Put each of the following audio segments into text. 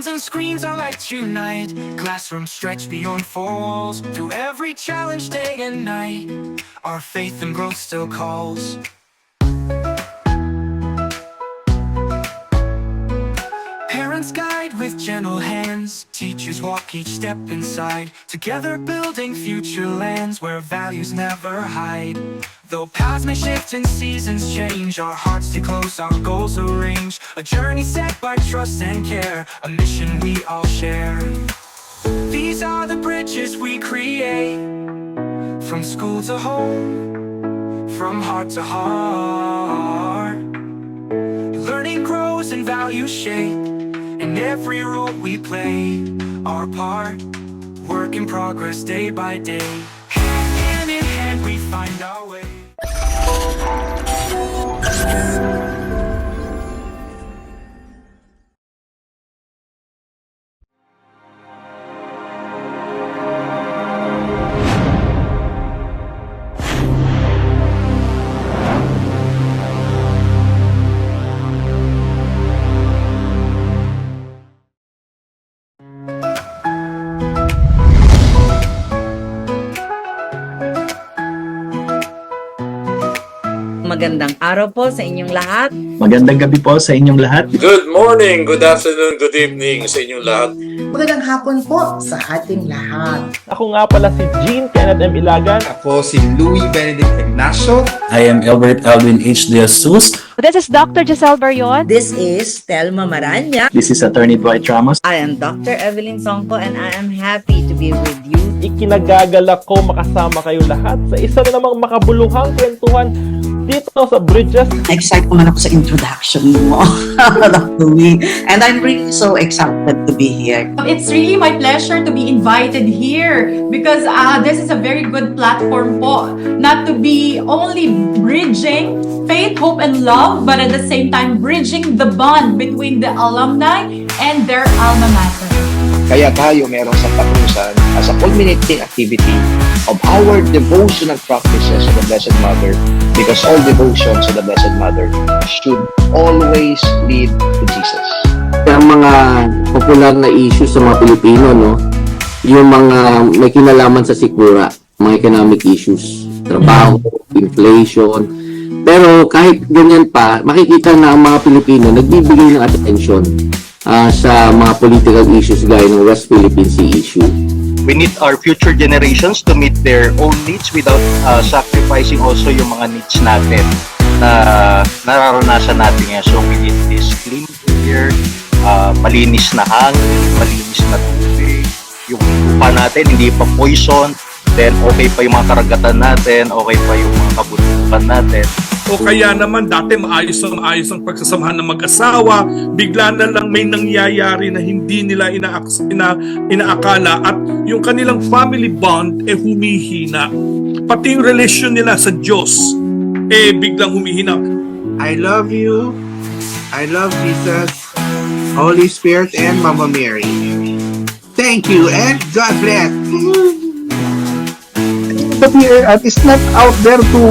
Sounds and screams our lights unite. Classrooms stretch beyond four walls. Through every challenge day and night, our faith and growth still calls. Parents guide with gentle hands. Teachers walk each step inside. Together building future lands where values never hide. Though paths may shift and seasons change, our hearts stay close, our goals arrange. A journey set by trust and care, a mission we all share. These are the bridges we create, from school to home, from heart to heart. Learning grows and values shape, in every role we play our part. Work in progress day by day. Hand in hand we find our way. Magandang araw po sa inyong lahat. Magandang gabi po sa inyong lahat. Good morning, good afternoon, good evening sa inyong lahat. Magandang hapon po sa ating lahat. Ako nga pala si Jean Kenneth M. Ilagan. Ako si Louis Benedict Ignacio. I am Albert Alvin H. De Jesus. This is Dr. Giselle Barion. This is Telma Maranya. This is Attorney Dwight Ramos. I am Dr. Evelyn Songko and I am happy to be with you. Ikinagagalak ko makasama kayo lahat sa isa na namang makabuluhang kwentuhan dito sa Bridges. Excited naman ako sa introduction mo, Dr. Louis. And I'm really so excited to be here. It's really my pleasure to be invited here because this is a very good platform po. Not to be only bridging faith, hope, and love, but at the same time bridging the bond between the alumni and their alma mater. Kaya tayo meron sa Patrusan as a culminating activity of our devotional practices to the Blessed Mother, because all devotions to the Blessed Mother should always lead to Jesus. Ang mga popular na issues sa mga Pilipino, no? Yung mga may kinalaman sa sikmura, mga economic issues, trabaho, inflation. Pero kahit ganyan pa, makikita na ang mga Pilipino nagbibigay ng attention sa mga political issues gaya ng West Philippine Sea issue. We need our future generations to meet their own needs without sacrificing also yung mga needs natin na nararanasan natin ngayon. So we need this clean air, malinis na hangin, malinis na tubig, yung lupa natin hindi pa poison, then okay pa yung mga karagatan natin, okay pa yung mga kabundukan natin. O kaya naman dati maayos ang pagsasamahan ng mag-asawa, bigla na lang may nangyayari na hindi nila inaakala at yung kanilang family bond humihina. Pati yung relasyon nila sa Diyos biglang humihina. I love you. I love Jesus, Holy Spirit, and Mama Mary. Thank you and God bless. The PAR is not out there to,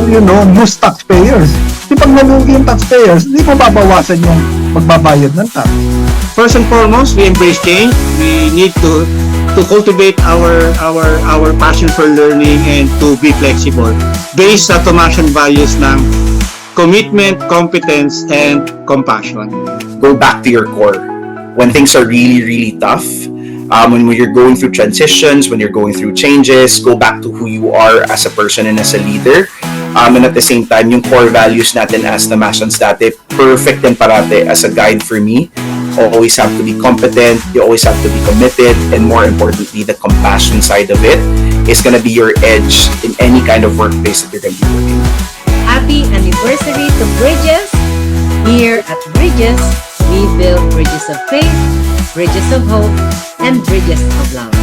use taxpayers. Di pag nalugi yung taxpayers, di mo babawasan yung magbabayad ng tax. First and foremost, we embrace change. We need to cultivate our passion for learning and to be flexible based sa Tomasian values ng commitment, competence, and compassion. Go back to your core. When things are really, really tough, when you're going through transitions, when you're going through changes, go back to who you are as a person and as a leader. And at the same time, yung core values natin as Tomasians dati, perfect din parate as a guide for me. You always have to be competent, you always have to be committed, and more importantly, the compassion side of it is gonna be your edge in any kind of workplace that you're gonna be working. Happy anniversary to Bridges. Here at Bridges, we build bridges of faith, bridges of hope, and bridges of love.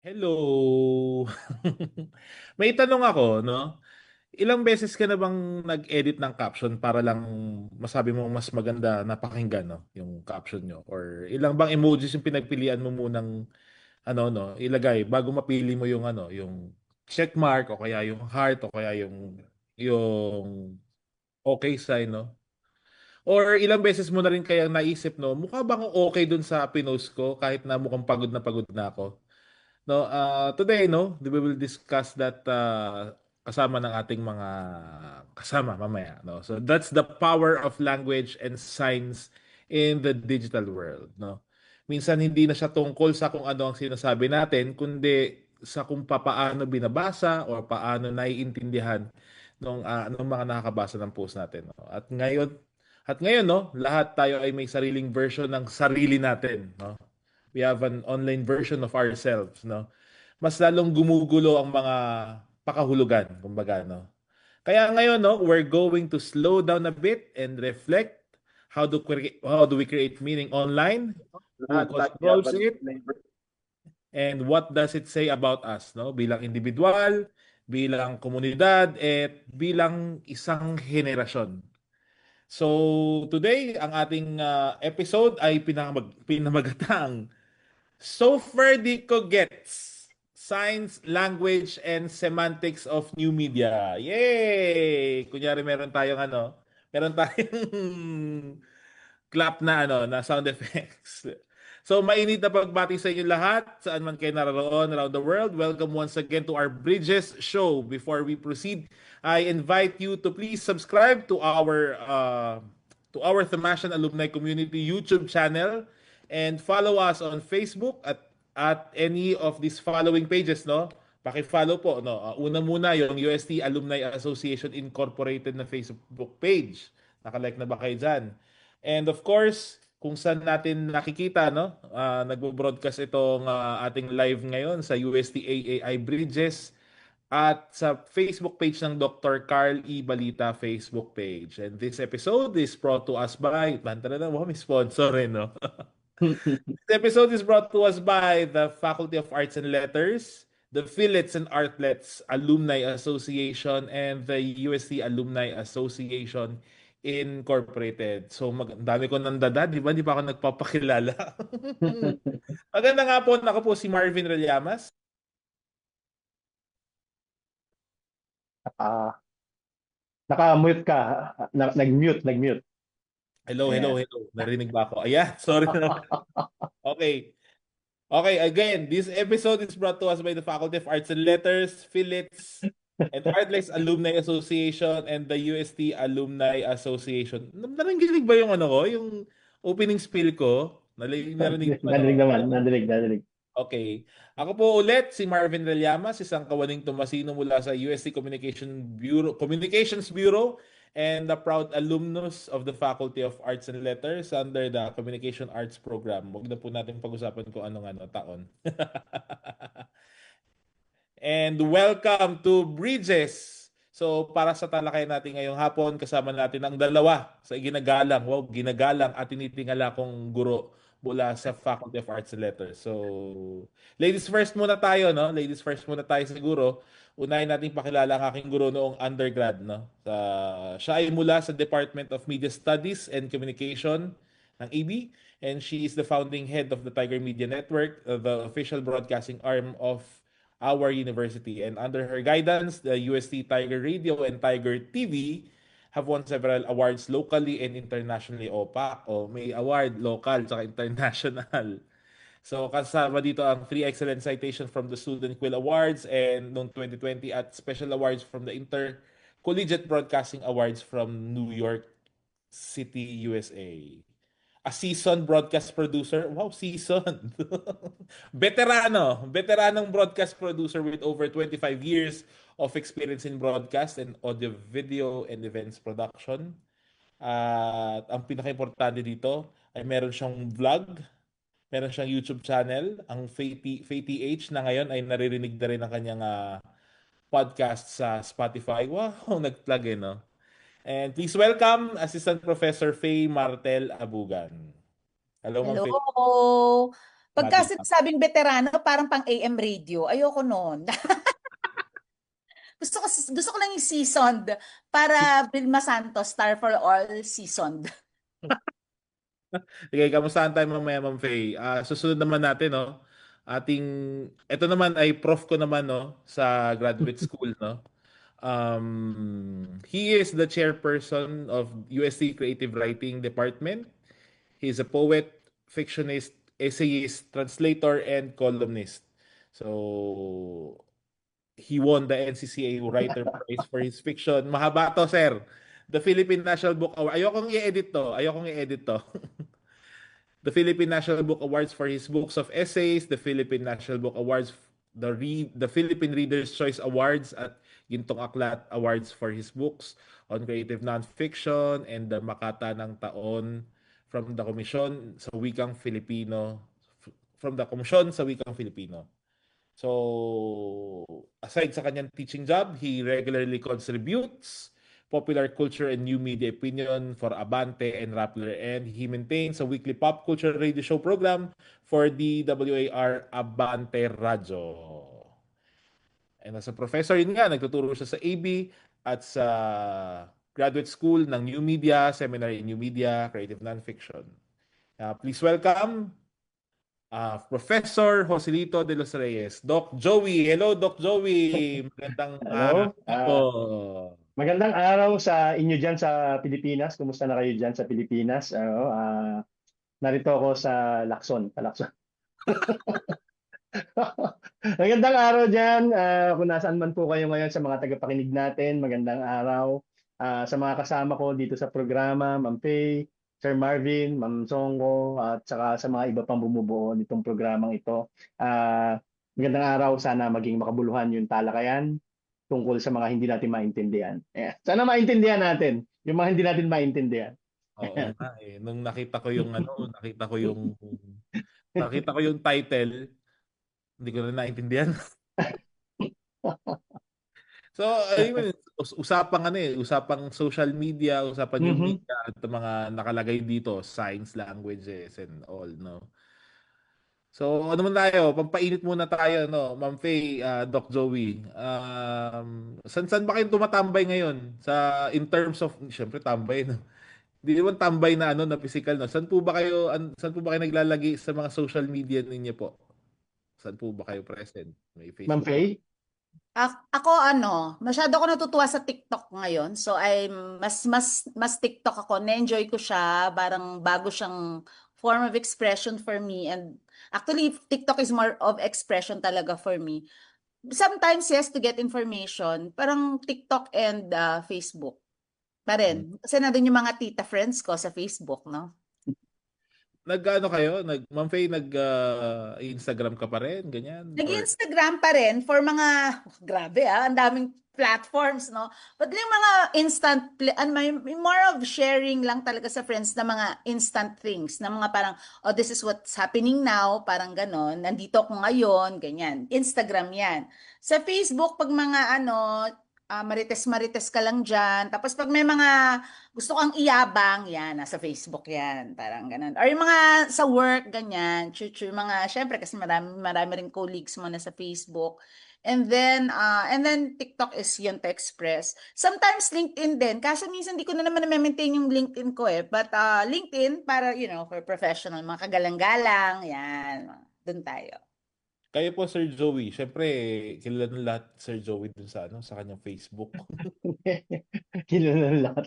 Hello! May tanong ako, no? ilang beses ka na bang nag-edit ng caption para lang masabi mo mas maganda na pakinggan, no? Yung caption nyo? Or ilang bang emojis yung pinagpilian mo munang no, ilagay bago mapili mo yung yung check mark o kaya yung heart o kaya yung okay sign, no? Or ilang beses mo na rin kayang naisip, no, mukha bang okay dun sa pinost ko kahit na mukhang pagod na ako? No, today, no, we will discuss that kasama ng ating mga kasama mamaya, no. So that's the power of language and signs in the digital world, no. Minsan hindi na siya tungkol sa kung ano ang sinasabi natin, kundi sa kung paano binabasa o paano naiintindihan ng mga nakakabasa ng post natin, no? At ngayon, no, lahat tayo ay may sariling version ng sarili natin, no. We have an online version of ourselves, no? Mas lalong gumugulo ang mga pakahulugan, kumbaga, no? Kaya ngayon, no, we're going to slow down a bit and reflect how do we create meaning online? Who controls it? And what does it say about us, no? Bilang individual, bilang komunidad, at bilang isang henerasyon. So, today, ang ating episode ay pinamagatang So Ferdico Gets Science, Language, and Semantics of New Media. Yay! Kunyari meron tayong clap na sound effects. So mainit na pagbati sa inyo lahat, saan man kayo naroon around the world. Welcome once again to our Bridges show. Before we proceed, I invite you to please subscribe to our Thamashan Alumni Community YouTube channel and follow us on Facebook at any of these following pages, no? Paki-follow po, no. Una muna yung UST Alumni Association Incorporated na Facebook page. Naka-like na ba kayo dyan? And of course, kung saan natin nakikita, no? Nagbo-broadcast itong ating live ngayon sa UST AAI Bridges at sa Facebook page ng Dr. Carl E. Balita Facebook page. And this episode is brought to us by, may sponsor rin, no? This episode is brought to us by the Faculty of Arts and Letters, the Fillets and Artlets Alumni Association, and the UST Alumni Association Incorporated. So, dami ko nang dada, di ba? Di pa ako nagpapakilala. Maganda nga po, ako po si Marvin Relyamas. Naka-mute ka. Nag-mute. Hello. Narinig ba ako? Ayan, sorry na. Okay. Okay, again, this episode is brought to us by the Faculty of Arts and Letters, Fillets, and Artlets Alumni Association, and the UST Alumni Association. Narinig ba yung yung opening spiel ko? Narinig Narinig. Okay. Ako po ulit si Marvin Relyamas, isang kawaning tumasino mula sa UST Communications Bureau and the proud alumnus of the Faculty of Arts and Letters under the Communication Arts Program. Huwag na po natin pag-usapan kung anong taon. And welcome to Bridges. So para sa talakayan natin ngayong hapon, kasama natin ang dalawa sa ginagalang at tinitingala kong guro mula sa Faculty of Arts and Letters. So, ladies first muna tayo, no? Ladies first muna tayo siguro. Unahin natin pakilala ang aking guro noong undergrad, no? Siya ay mula sa Department of Media Studies and Communication ng AB, and she is the founding head of the Tiger Media Network, the official broadcasting arm of our university. And under her guidance, the UST Tiger Radio and Tiger TV have won several awards locally and internationally. May award local at international. So kasama dito ang 3 excellent citations from the Student Quill Awards and noong 2020 at special awards from the Intercollegiate Broadcasting Awards from New York City, USA. A seasoned broadcast producer. Wow, seasoned. Veteranong broadcast producer with over 25 years of experience in broadcast and audio, video, and events production. At ang pinaka-importante dito ay meron siyang vlog, meron siyang YouTube channel, ang FayTH na ngayon ay naririnig na rin ang kanyang podcast sa Spotify. Wow, nag-plug no? And please welcome Assistant Professor Faye Martel Abugan. Hello, Ma'am Faye. Hello. Pagka sinasabing veterano, parang pang AM radio. Ayoko noon. Gusto ko lang yung seasoned para Vilma Santos, Star for All seasoned. Sige, kamustahan tayo mamaya, Ma'am Faye? Susunod naman natin, no? Ito naman ay prof ko naman, no? Sa graduate school, no? He is the chairperson of USC Creative Writing Department. He is a poet, fictionist, essayist, translator, and columnist. So, he won the NCCA Writer Prize for his fiction. Mahaba to, sir. The Philippine National Book Award. Ayokong i-edit to. The Philippine National Book Awards for his books of essays, the Philippine National Book Awards, the Philippine Reader's Choice Awards at Gintong Aklat Awards for his books on creative nonfiction, and the Makata ng Taon from the Komisyon sa Wikang Filipino, So, aside sa kanyang teaching job, he regularly contributes popular culture and new media opinion for Abante and Rappler, and he maintains a weekly pop culture radio show program for the WAR Abante Radio. And as a professor, yun nga, nagtuturo siya sa AB at sa graduate school ng New Media, Seminar in New Media, Creative Nonfiction. Please welcome Professor Joselito de los Reyes, Doc Joey. Hello, Doc Joey. Magandang Hello. po. Magandang araw sa inyo dyan sa Pilipinas. Kumusta na kayo dyan sa Pilipinas? Narito ako sa Lacson. Magandang araw dyan. Kung nasaan man po kayo ngayon sa mga tagapakinig natin, magandang araw. Sa mga kasama ko dito sa programa, Ma'am Faye, Sir Marvin, Ma'am Songko, at saka sa mga iba pang bumubuo nitong programang ito. Magandang araw. Sana maging makabuluhan yung talakayan tungkol sa mga hindi natin maintindihan. Sana maintindihan natin yung mga hindi natin maintindihan. Oo nga eh. Nung nakita ko yung nakita ko yung title, hindi ko na naintindihan. So, ayun, usapang social media, usapang yung media at mga nakalagay dito, science languages and all, no? So, ano man tayo, pampainit muna tayo, no? Ma'am Faye, Doc Joey. Saan ba kayo tumatambay ngayon? In terms of, syempre tambay, no? Hindi naman tambay na na physical, no? Saan po ba kayo naglalagay sa mga social media ninyo po? Saan po ba kayo present? May Facebook? Ma'am Faye? Ako masyado ako natutuwa sa TikTok ngayon. So mas TikTok ako. Na-enjoy ko siya, parang bago siyang form of expression for me, and actually TikTok is more of expression talaga for me. Sometimes yes, to get information, parang TikTok and Facebook pa rin. Kasi na yung mga tita friends ko sa Facebook, no? Ma'am Faye, Instagram ka pa rin, ganyan? Nag-Instagram pa rin for mga, grabe ang daming platforms, no? But yung mga more of sharing lang talaga sa friends na mga instant things, na mga parang, oh, this is what's happening now, parang ganon, nandito ako ngayon, ganyan. Instagram yan. Sa Facebook, pag mga marites ka lang dyan. Tapos pag may mga gusto kang iyabang, yan, nasa Facebook yan. Parang ganun. Or yung mga sa work, ganyan. Mga, syempre, kasi marami rin colleagues mo na sa Facebook. And then TikTok is yun to express. Sometimes LinkedIn din. Kasi minsan di ko na naman na-maintain yung LinkedIn ko eh. But LinkedIn, para, for professional, mga kagalang-galang, yan. Doon tayo. Kayo po, Sir Joey. Siyempre, kilala ng lahat Sir Joey dun sa kanyang Facebook. Kilala ng lahat.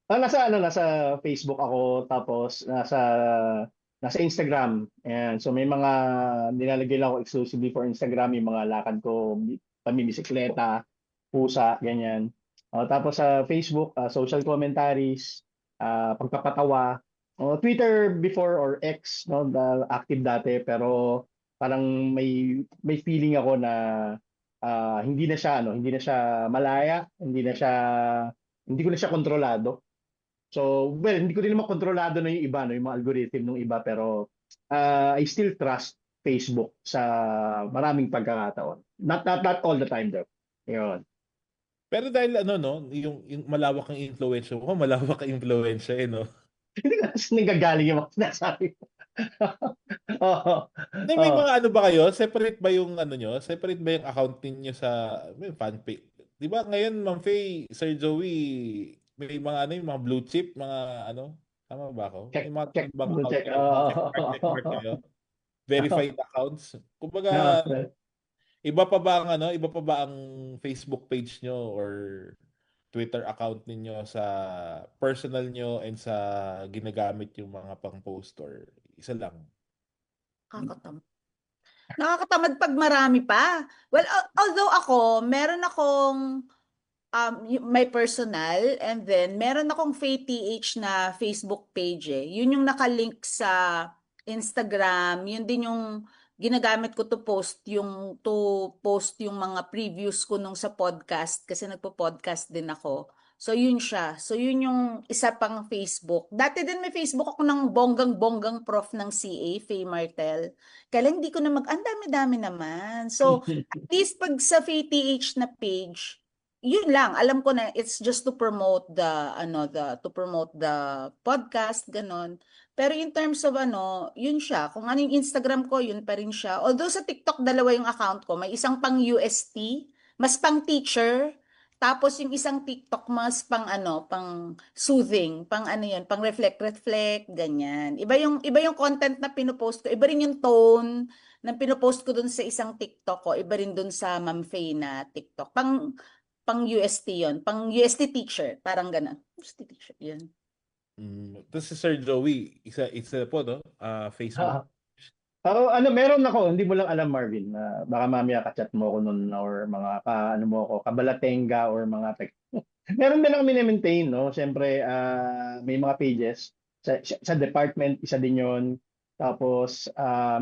Nasa Facebook ako, tapos nasa Instagram. And so may mga nilalagay lang ako exclusively for Instagram, yung mga lakad ko, pamibisikleta, pusa, ganyan. Tapos sa Facebook, social commentaries, pagpapatawa. Twitter before, or X, no, active dati, pero parang may feeling ako na hindi na siya malaya, hindi ko na siya kontrolado. So, well, hindi ko din naman kontrolado na yung iba, no, yung mga algorithm ng iba, pero I still trust Facebook sa maraming pagkakataon. Not all the time though. Yun. Pero dahil yung malawak ang influensya mo, malawak ang influensya no? Hindi kasi nagagaling yung mga sinasabi. Hindi, may mga ano ba kayo? Separate ba yung ano nyo? Separate ba yung account ninyo sa may fan page? Di ba ngayon, Ma'am Faye, Sir Joey, may mga ano yung mga blue chip, mga ano? Tama ba ako? May mga Check, ibang double account check. kayo, mga check mark kayo. Verified accounts. Kumbaga, iba pa ba ang ano? Iba pa ba ang Facebook page nyo or Twitter account ninyo sa personal nyo and sa ginagamit yung mga pang-post or isa lang? Nakakatamad. Nakakatamad pag marami pa. Well, although ako, meron akong my personal and then meron akong Faye TH na Facebook page eh. Yun yung nakalink sa Instagram. Yun din yung ginagamit ko to post yung mga previews ko nung sa podcast kasi nagpo-podcast din ako. So yun siya. So yun yung isa pang Facebook. Dati din may Facebook ako ng bonggang-bonggang prof ng CA, Faye Martel. Kaya lang hindi ko na ang dami-dami naman. So at least pag sa Faye TH na page, yun lang, alam ko na it's just to promote the podcast, ganon. Pero in terms of yun siya. Kung ano yung Instagram ko, yun pa rin siya. Although sa TikTok, dalawa yung account ko. May isang pang UST, mas pang teacher. Tapos yung isang TikTok, mas pang soothing, pang yun, pang reflect, ganyan. Iba yung content na pinupost ko. Iba rin yung tone na pinupost ko dun sa isang TikTok ko. Iba rin dun sa Ma'am Faye na TikTok. Pang UST yun. Pang UST teacher. Parang gano'n. UST teacher, yun. Tapos si Sir Joey, isa po, no? Facebook. Meron ako, hindi mo lang alam, Marvin. Baka mamaya ka-chat mo ako nun or mga kabalatenga or mga meron din ako mini-maintain, no? Siyempre, may mga pages. Sa department, isa din yun. Tapos,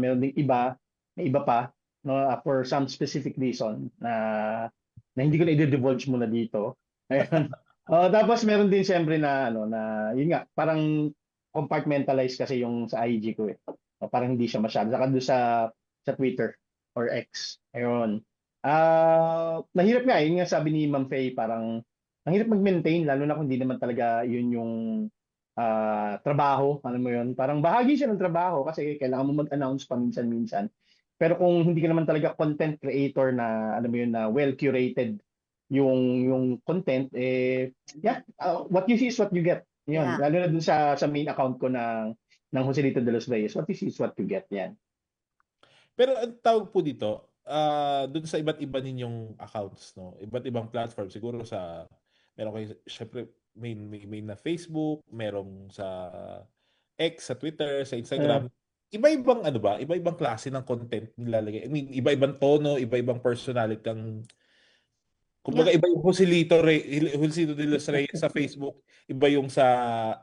meron ding may iba pa, no? For some specific reason na hindi ko na i-divulge muna dito. Ayun. Tapos meron din siyempre na yun nga, parang compartmentalized kasi yung sa IG ko eh. Parang hindi siya masyado. Saka doon sa Twitter or X. Ayun. Nahirap nga, yun nga sabi ni Ma'am Faye, parang ang hirap mag-maintain, lalo na kung hindi naman talaga yun yung trabaho. Alam mo yun? Parang bahagi siya ng trabaho kasi kailangan mo mag-announce paminsan-minsan. Pero kung hindi ka naman talaga content creator na, alam mo yun, na well-curated yung content, what you see is what you get. Yun. Yeah. Lalo na dun sa main account ko ng Joselito de los Reyes. What you see is what you get. Yan. Pero ang tawag po dito, dun sa iba't iba ninyong accounts, no? Iba't ibang platform. Siguro meron kayo, syempre, may na Facebook, merong sa X, sa Twitter, sa Instagram. Iba-ibang iba-ibang klase ng content nilalagay. I mean, iba-ibang tono, iba-ibang personality ang kumbaga iba yung Joselito de los Reyes sa Facebook, iba yung sa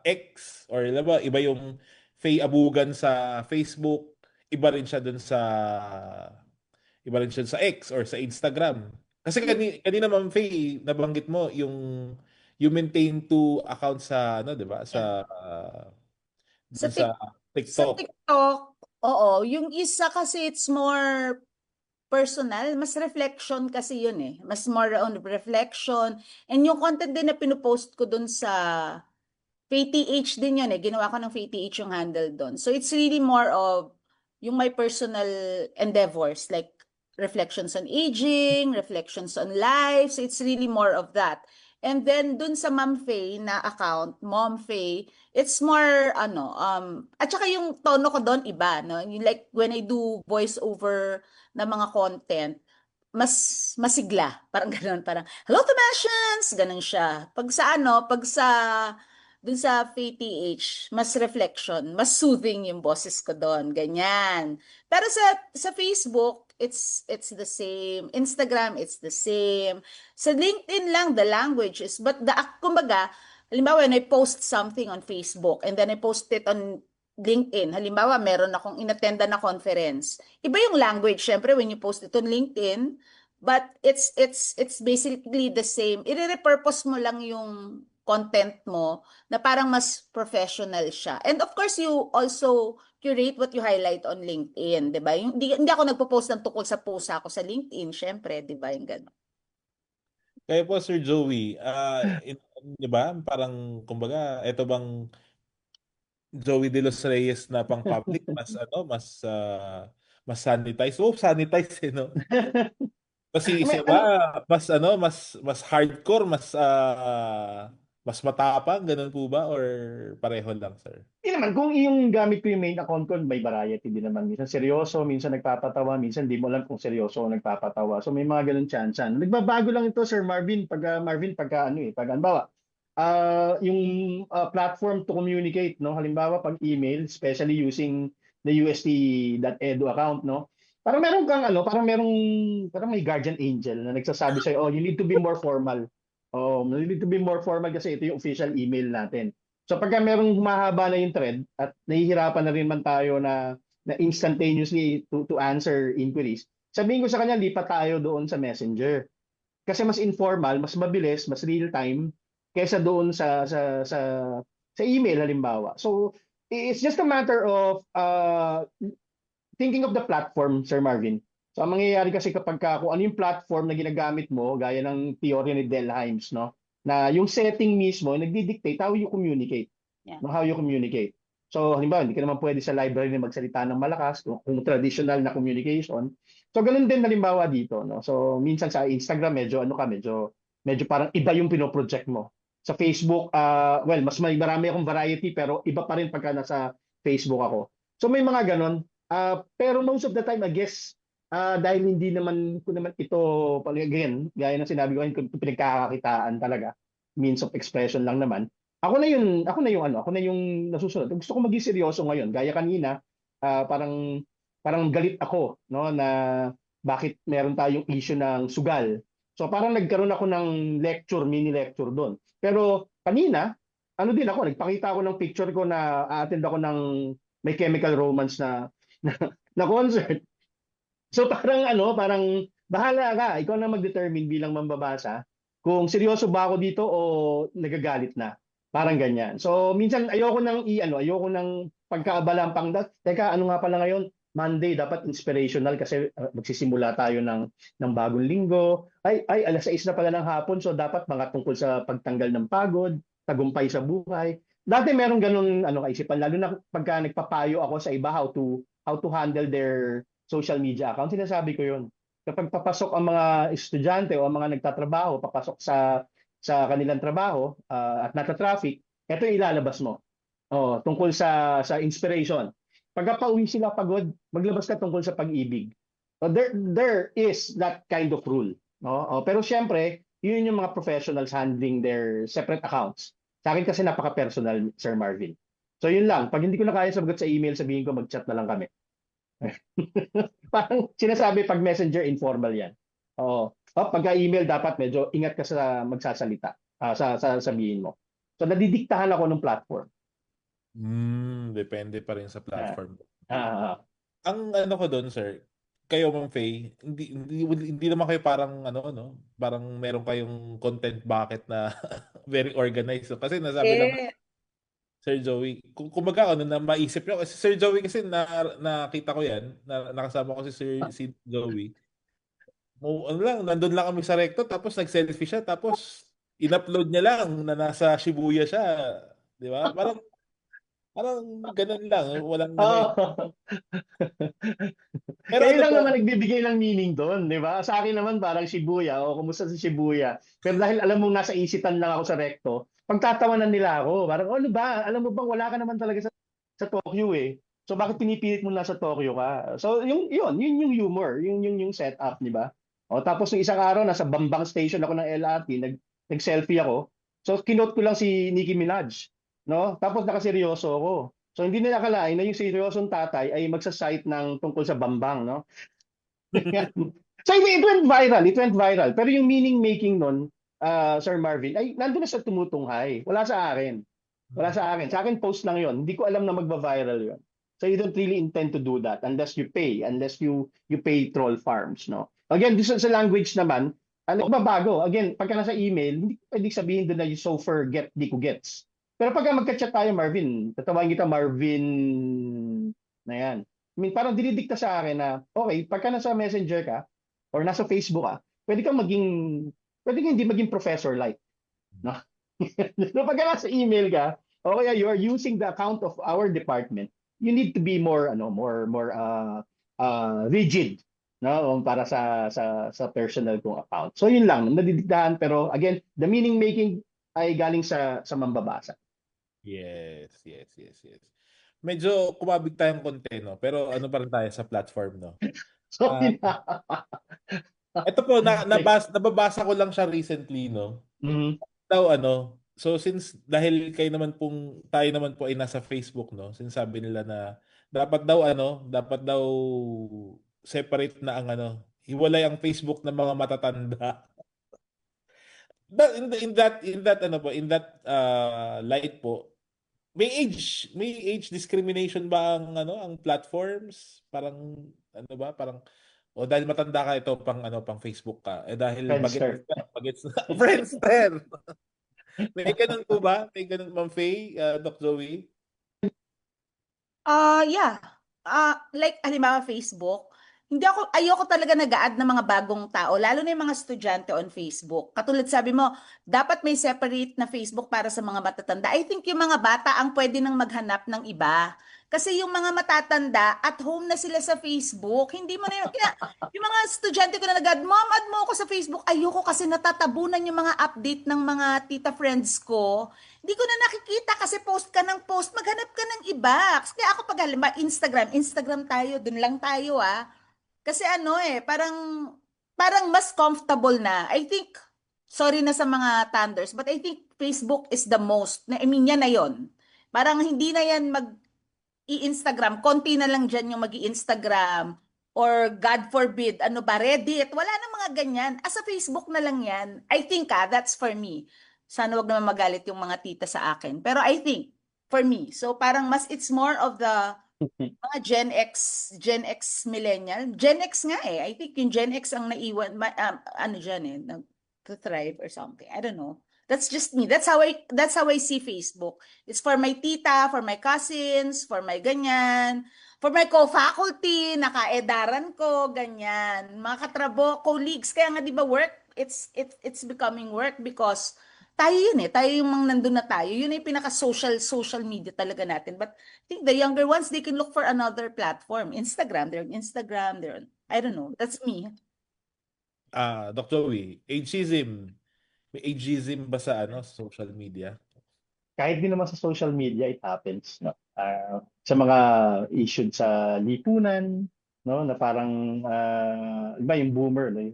X or iba yung Faye Abugan sa Facebook, iba rin siya sa X or sa Instagram. Kasi kanina Ma'am Faye, nabanggit mo yung you maintain two accounts sa 'di ba? Sa Sa TikTok. TikTok, oo. Yung isa kasi it's more personal, mas reflection kasi yun eh. Mas more on reflection. And yung content din na pinupost ko dun sa FayTH din yun eh. Ginawa ko ng FayTH yung handle dun. So it's really more of yung my personal endeavors, like reflections on aging, reflections on life. So it's really more of that. And then dun sa Ma'am Faye na account, Mom Faye, it's more at saka yung tono ko doon iba, no? Like when I do voice over na mga content, mas masigla, parang ganoon, parang hello Tomasians, ganun siya. Pag sa dun sa FayTH, mas reflection, mas soothing yung boses ko doon, ganyan. Pero sa Facebook, it's the same. Instagram, it's the same. Sa LinkedIn lang, the language is, but kumbaga, halimbawa, when I post something on Facebook and then I post it on LinkedIn, halimbawa, meron akong inattenda na conference. Iba yung language, syempre, when you post it on LinkedIn, but it's basically the same. I-repurpose mo lang yung content mo na parang mas professional siya. And of course, you also curate what you highlight on LinkedIn, 'di ba? Hindi ako nagpo-post ng tungkol sa pusa ko sa LinkedIn, syempre, 'di ba? Yung gano'n. Kaya po Sir Joey, 'di ba? Parang kumbaga, ito bang Joey de los Reyes na pang public mas mas sanitize. Oh, sanitize eh, no? Kasi May, isa ba, mas hardcore, mas matapang, ganun po ba? Or pareho lang, sir? Hindi naman, kung yung gamit ko yung main account ko, may variety din naman. Minsan seryoso, minsan nagpapatawa, minsan di mo alam kung seryoso o nagpapatawa. So may mga ganun chance. Nagbabago lang ito, Sir Marvin, pagka ano pag halimbawa, yung platform to communicate, no? Halimbawa, pag email, especially using the UST.edu account, no? Parang meron kang parang may guardian angel na nagsasabi sa'yo, oh, you need to be more formal. Oh, you need to be more formal kasi ito yung official email natin. So pagka merong humahaba na yung thread at nahihirapan na rin man tayo na instantaneously to answer inquiries, sabihin ko sa kanya, lipat tayo doon sa Messenger. Kasi mas informal, mas mabilis, mas real time kaysa doon sa email halimbawa. So it's just a matter of thinking of the platform, Sir Marvin. So ang mangyayari kasi kapag kung ano yung platform na ginagamit mo, gaya ng theory ni Del Himes, no? Na yung setting mismo nagdi-dictate how you communicate. Yeah. No, how you communicate. So halimbawa, hindi ka naman pwede sa library na magsalita ng malakas kung traditional na communication. So ganun din halimbawa dito, no. So minsan sa Instagram medyo parang iba yung pino-project mo. Sa Facebook, well, marami akong variety pero iba pa rin pagka nasa Facebook ako. So may mga ganun. Pero most of the time, I guess, dahil hindi naman ko naman ito, again, gaya ng sinabi ko, pinagkakakitaan talaga, means of expression lang naman. Ako na yung nasusunod. Gusto ko maging seryoso ngayon. Gaya kanina, parang galit ako, no, na bakit meron tayong issue ng sugal. So parang nagkaroon ako ng mini lecture doon. Pero kanina, nagpakita ako ng picture ko na attend ako ng may Chemical Romance na concert. So parang bahala ka, ikaw na mag-determine bilang mambabasa kung seryoso ba ako dito o nagagalit na. Parang ganyan. So minsan ayoko nang pagkaabala pang teka, ano nga pala ngayon? Monday, dapat inspirational kasi magsisimula tayo ng bagong linggo. Ay, alas 6 na pala ng hapon, so dapat mga tungkol sa pagtanggal ng pagod, tagumpay sa buhay. Dati meron ganun kaisipan, lalo na pagka nagpapayo ako sa iba how to handle their social media account. Sinasabi ko yun. Kapag papasok ang mga estudyante o ang mga nagtatrabaho, papasok sa kanilang trabaho at nata-traffic, ito yung ilalabas mo. Tungkol sa inspiration. Pagka pauwi sila pagod, maglabas ka tungkol sa pag-ibig. There is that kind of rule. No? Pero siyempre, yun yung mga professionals handling their separate accounts. Sa akin kasi napaka-personal, Sir Marvin. So yun lang. Pag hindi ko na kaya sabagot sa email, sabihin ko mag-chat na lang kami. Parang sinasabi pag messenger, informal yan. Pagka email, dapat medyo ingat ka sa magsasalita. Sa sabihin mo. So nadidiktahan ako ng platform. Depende pa rin sa platform. Ang ko doon, sir, kayo, Ma'am Faye, hindi naman kayo parang parang meron kayong content bucket na very organized. So, kasi nasabi lang Sir Joey, kumbaga na maisip niyo kasi Sir Joey kasi nakita ko 'yan, nakasama ko si Joey. Nandun lang kami sa Recto tapos nag-selfie siya tapos in-upload niya lang na nasa Shibuya siya, 'di ba? Parang ganun lang, walang Pero kayo lang naman nagbibigay ng meaning doon, di ba? Sa akin naman parang Shibuya, kumusta sa Shibuya. Pero dahil alam mo nasa isitan lang ako sa Recto, pagtatawanan nila ako. Parang, ano ba? Alam mo bang wala ka naman talaga sa Tokyo eh. So bakit pinipilit mo nasa Tokyo ka? So yun yung humor, yung setup, di ba? Tapos yung isang araw nasa Bambang Station ako ng LRT, nag-selfie ako. So kinote ko lang si Nicki Minaj, no? Tapos nakaseryoso ako. So hindi nila akalain na yung seryosong tatay ay magsa-cite ng tungkol sa Bambang, no? So it went viral. Pero yung meaning making nun, Sir Marvin, ay nandun na sa tumutunghay. Wala sa akin. Sa akin post lang yon. Hindi ko alam na magba-viral yon. So you don't really intend to do that unless you pay pay troll farms, no? Again, this sa language naman, bago. Again, pagka nasa email, hindi pwedeng sabihin doon na you so forget, di ko gets. Pero pagka magka-chat tayo, Marvin, tatawagin kita Marvin na yan. I mean, parang dinidikta sa akin na, okay, pagka nasa Messenger ka, or nasa Facebook ka, pwede kang hindi maging professor-like. No? Pagka nasa email ka, okay, you are using the account of our department, you need to be more rigid, no, para sa personal kong account. So yun lang, nadidiktahan, pero again, the meaning making ay galing sa mambabasa. Yes, yes, yes, yes. Medyo kumabig tayong konti, no? Pero ano pa rin tayo sa platform, no? So, Ito po, nababasa ko lang siya recently, no? Mhm. Daw ano, so since dahil tayo naman po ay nasa Facebook, no? Sinasabi nila na dapat daw separate na ang ano, hiwalay ang Facebook ng mga matatanda. In that light po, may age discrimination ba ang platforms? Parang ano ba? Parang o dahil matanda ka ito pang Facebook ka. Dahil Friendster. bagets Friendster. May ganun po ba? May ganun, Ma'am Faye, Doc Zoe? Yeah. Like halimbawa Facebook, ayoko talaga nag-a-add ng mga bagong tao, lalo na yung mga estudyante on Facebook. Katulad sabi mo, dapat may separate na Facebook para sa mga matatanda. I think yung mga bata ang pwede nang maghanap ng iba. Kasi yung mga matatanda, at home na sila sa Facebook. Hindi mo na yun. Kaya yung mga estudyante ko na nag-add, Mom, add mo ako sa Facebook. Ayoko kasi natatabunan yung mga update ng mga tita friends ko. Hindi ko na nakikita kasi post ka ng post. Maghanap ka ng iba. Kaya ako pag halimbawa Instagram tayo, dun lang tayo Kasi parang mas comfortable na. I think, sorry na sa mga thunders, but I think Facebook is the most. I mean, yan na yon. Parang hindi na yan i-Instagram. Konti na lang dyan yung mag-i-Instagram. Or God forbid, Reddit. Wala na mga ganyan. Sa Facebook na lang yan. I think that's for me. Sana wag naman magalit yung mga tita sa akin. Pero I think, for me. So parang it's more of the mga Gen X millennial. Gen X nga I think yung Gen X ang naiwan, to thrive or something. I don't know. That's just me. That's how I see Facebook. It's for my tita, for my cousins, for my ganyan, for my co-faculty, nakaedaran ko, ganyan. Mga katrabo, colleagues. Kaya nga 'di ba it's becoming work because tayo yun tayo yung mga nandun na tayo. Yun yung pinaka-social media talaga natin. But I think the younger ones, they can look for another platform. Instagram, they're on, I don't know. That's me. Doc Joey, ageism. May ageism ba sa social media? Kahit din naman sa social media, it happens. No? Sa mga issued sa lipunan, no, na parang iba yung boomer, no,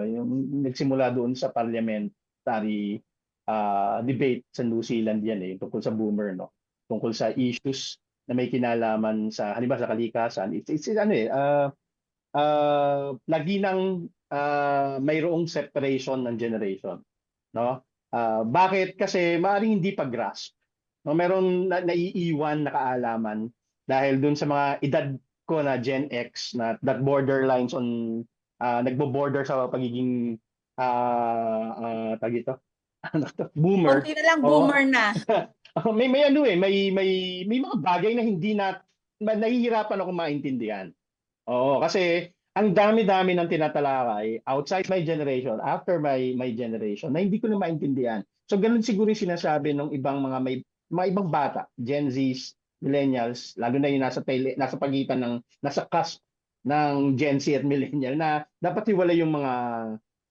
yung nagsimula doon sa parliamentary debate sa New Zealand yan tungkol sa boomer, no, tungkol sa issues na may kinalaman sa halimbawa sa kalikasan. It's lagi nang mayroong separation ng generation, no? Bakit? Kasi maaaring hindi pa-grasp. No, meron naiiwan na kaalaman dahil dun sa mga edad ko na Gen X na that borderlines on nagbo-border sa pagiging tag ito. Boomer. Konti na lang boomer na. may mga bagay na hindi nahihirapan ako maintindihan. Oo, kasi ang dami-dami ng tinatalakay outside my generation, after my generation, na hindi ko na maintindihan. So ganun siguro yung sinasabi ng ibang mga ibang bata, Gen Zs, millennials, lalo na yung nasa pagitan nasa cusp ng Gen Z at millennial, na dapat hiwalay yung mga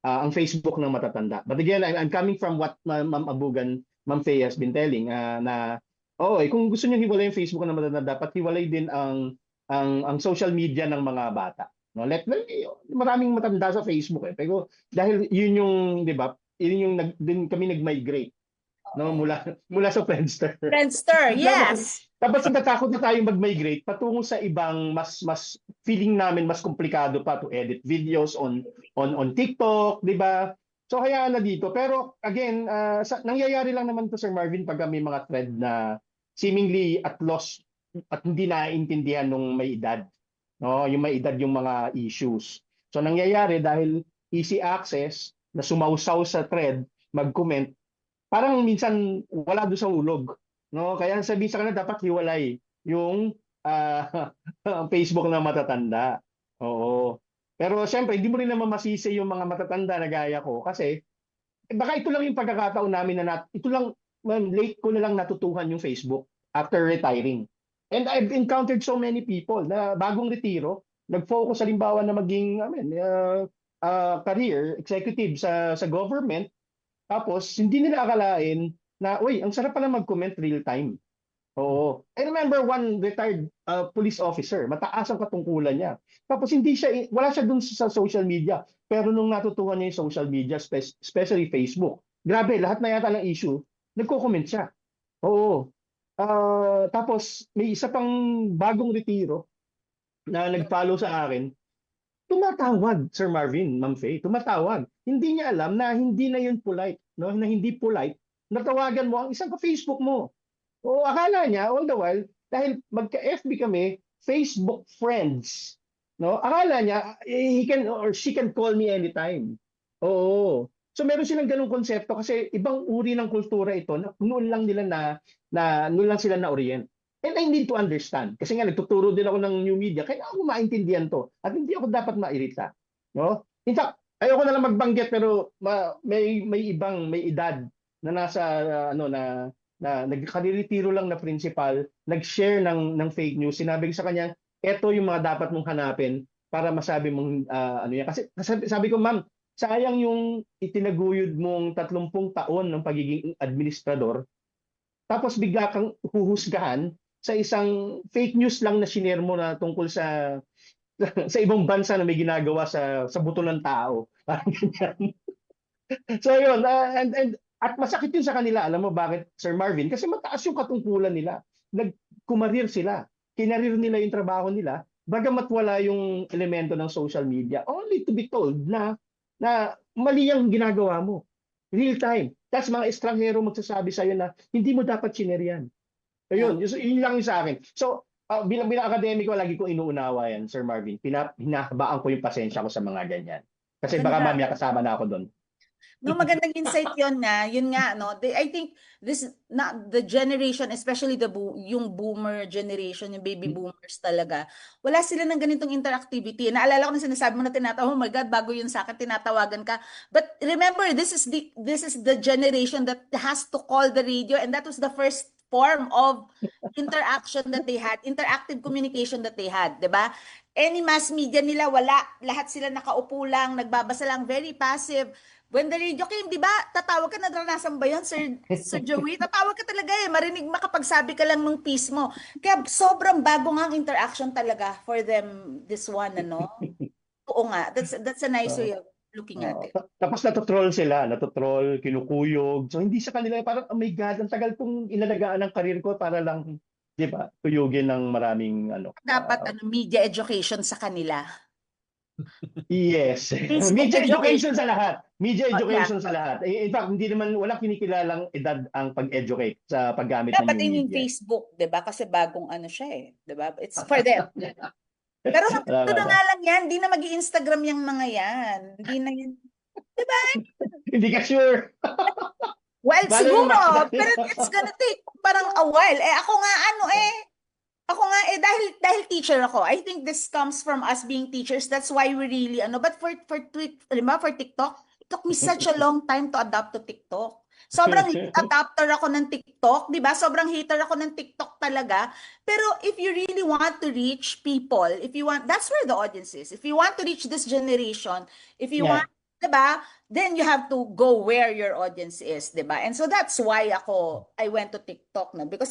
ang Facebook ng matatanda. But again, I'm coming from what Ma'am Abugan, Ma'am Faye has been telling, na kung gusto niyo hiwalay yung Facebook ng matatanda, dapat hiwalay din ang social media ng mga bata. No, maraming matanda sa Facebook pero dahil yun yung, 'di ba? Yun yung din kami nag-migrate, no, mula sa Friendster. Friendster, yes. Tapos natatakot na tayong mag-migrate patungo sa ibang mas feeling namin mas komplikado pa to edit videos on TikTok, 'di ba? So kaya na dito. Pero again, nangyayari lang naman to, Sir Marvin, pag may mga thread na seemingly at loss at hindi naiintindihan nung may edad. No, yung may edad yung mga issues. So nangyayari dahil easy access, na sumausaw sa thread, mag-comment, parang minsan wala doon sa ulog. No, kaya sabi sa kanila dapat hiwalay yung Facebook na matatanda. Oo. Pero siyempre, hindi mo rin naman masisi yung mga matatanda na gaya ko kasi baka ito lang yung pagkakataon namin ito lang, late ko na lang natutuhan yung Facebook after retiring. And I've encountered so many people na bagong retiro, nag-focus halimbawa na maging career executive sa government, tapos hindi nila akalain na, uy, ang sarap pala mag-comment real time. Oo. I remember one retired police officer, mataas ang katungkulan niya. Tapos wala siya dun sa social media. Pero nung natutuhan niya yung social media, especially Facebook, grabe, lahat na yata ng issue, nagko-comment siya. Oo. Tapos may isa pang bagong retiro na nag-follow sa akin, tumatawag, Sir Marvin, Ma'am Faye, tumatawag. Hindi niya alam na hindi na yun polite, no? Na hindi polite, natawagan mo ang isang ka-Facebook mo. O akala niya, all the while, dahil magka-FB kami, Facebook friends, no? Akala niya, he can or she can call me anytime. Oo. So meron silang ganung konsepto kasi ibang uri ng kultura ito na noon lang nila noon lang sila na-orient. And I need to understand. Kasi nga, nagtuturo din ako ng new media. Kaya ako maintindihan to. At hindi ako dapat mairita. No? In fact, ayoko na lang magbanggit pero may edad na nasa, nagkariretiro lang na principal, nag-share ng fake news. Sinabi ko sa kanya, eto yung mga dapat mong hanapin para masabi mong, yan. Kasi sabi ko, ma'am, sayang yung itinaguyod mong 30 taon ng pagiging administrador, tapos bigla kang huhusgahan sa isang fake news lang na shinare mo na tungkol sa ibang bansa na may ginagawa sa buto ng tao. Parang ganyan. So yun, at masakit yun sa kanila. Alam mo bakit, Sir Marvin? Kasi mataas yung katungkulan nila. Nagkumarir sila. Kinarir nila yung trabaho nila, bagamat wala yung elemento ng social media, only to be told na mali ang ginagawa mo. Real time. Tapos mga estranghero magsasabi sa'yo na hindi mo dapat shinare yan. Ayun, yun lang yung sa akin. So, bilang akademiko, lagi kong inuunawa yan, Sir Marvin. Hinahabaan ko yung pasensya ko sa mga ganyan. Kasi baka mamaya kasama na ako doon. No, magandang insight yun nga, no. I think this not the generation, especially yung boomer generation, yung baby boomers talaga. Wala sila ng ganitong interactivity. Naalala ko na sinasabi mo na tinatawa, oh my God, bago yun sa akin, tinatawagan ka. But remember, this is the generation that has to call the radio, and that was the first form of interaction that they had, interactive communication that they had, 'di ba? Any mass media nila, wala. Lahat sila nakaupo lang, nagbabasa lang, very passive. When the radio came, di ba, tatawag ka, naranasan ba yun, Sir Joey? Tatawag ka talaga marinig makapagsabi ka lang ng piece mo. Kaya sobrang bago nga ang interaction talaga for them, this one, ano? Oo nga, that's a nice way of looking at it. Tapos natotroll sila, kinukuyog. So hindi sa kanila, parang, oh my God, ang tagal kong inalagaan ng karir ko para lang, di ba, tuyugin ng maraming, Dapat, media education sa kanila. Yes. Media education sa lahat. Media education sa lahat. In fact, hindi naman, walang kinikilalang edad ang pag-educate sa paggamit ng Dapat new yung media. Facebook, 'di ba? Kasi bagong siya 'di ba? It's for them. Pero ito na nga lang yan, hindi na magi-Instagram yung mga yan. Hindi na yan. 'Di ba? Hindi ka sure. Well, Bale, siguro, ma- pero it's gonna take parang a while. Ako nga dahil teacher ako. I think this comes from us being teachers. That's why we really but for TikTok, it took me such a long time to adapt to TikTok. Sobrang adapter ako ng TikTok, 'di ba? Sobrang hater ako ng TikTok talaga. Pero if you really want to reach people, that's where the audience is. If you want to reach this generation, if you want, 'di ba? Then you have to go where your audience is, 'di ba? And so that's why I went to TikTok na because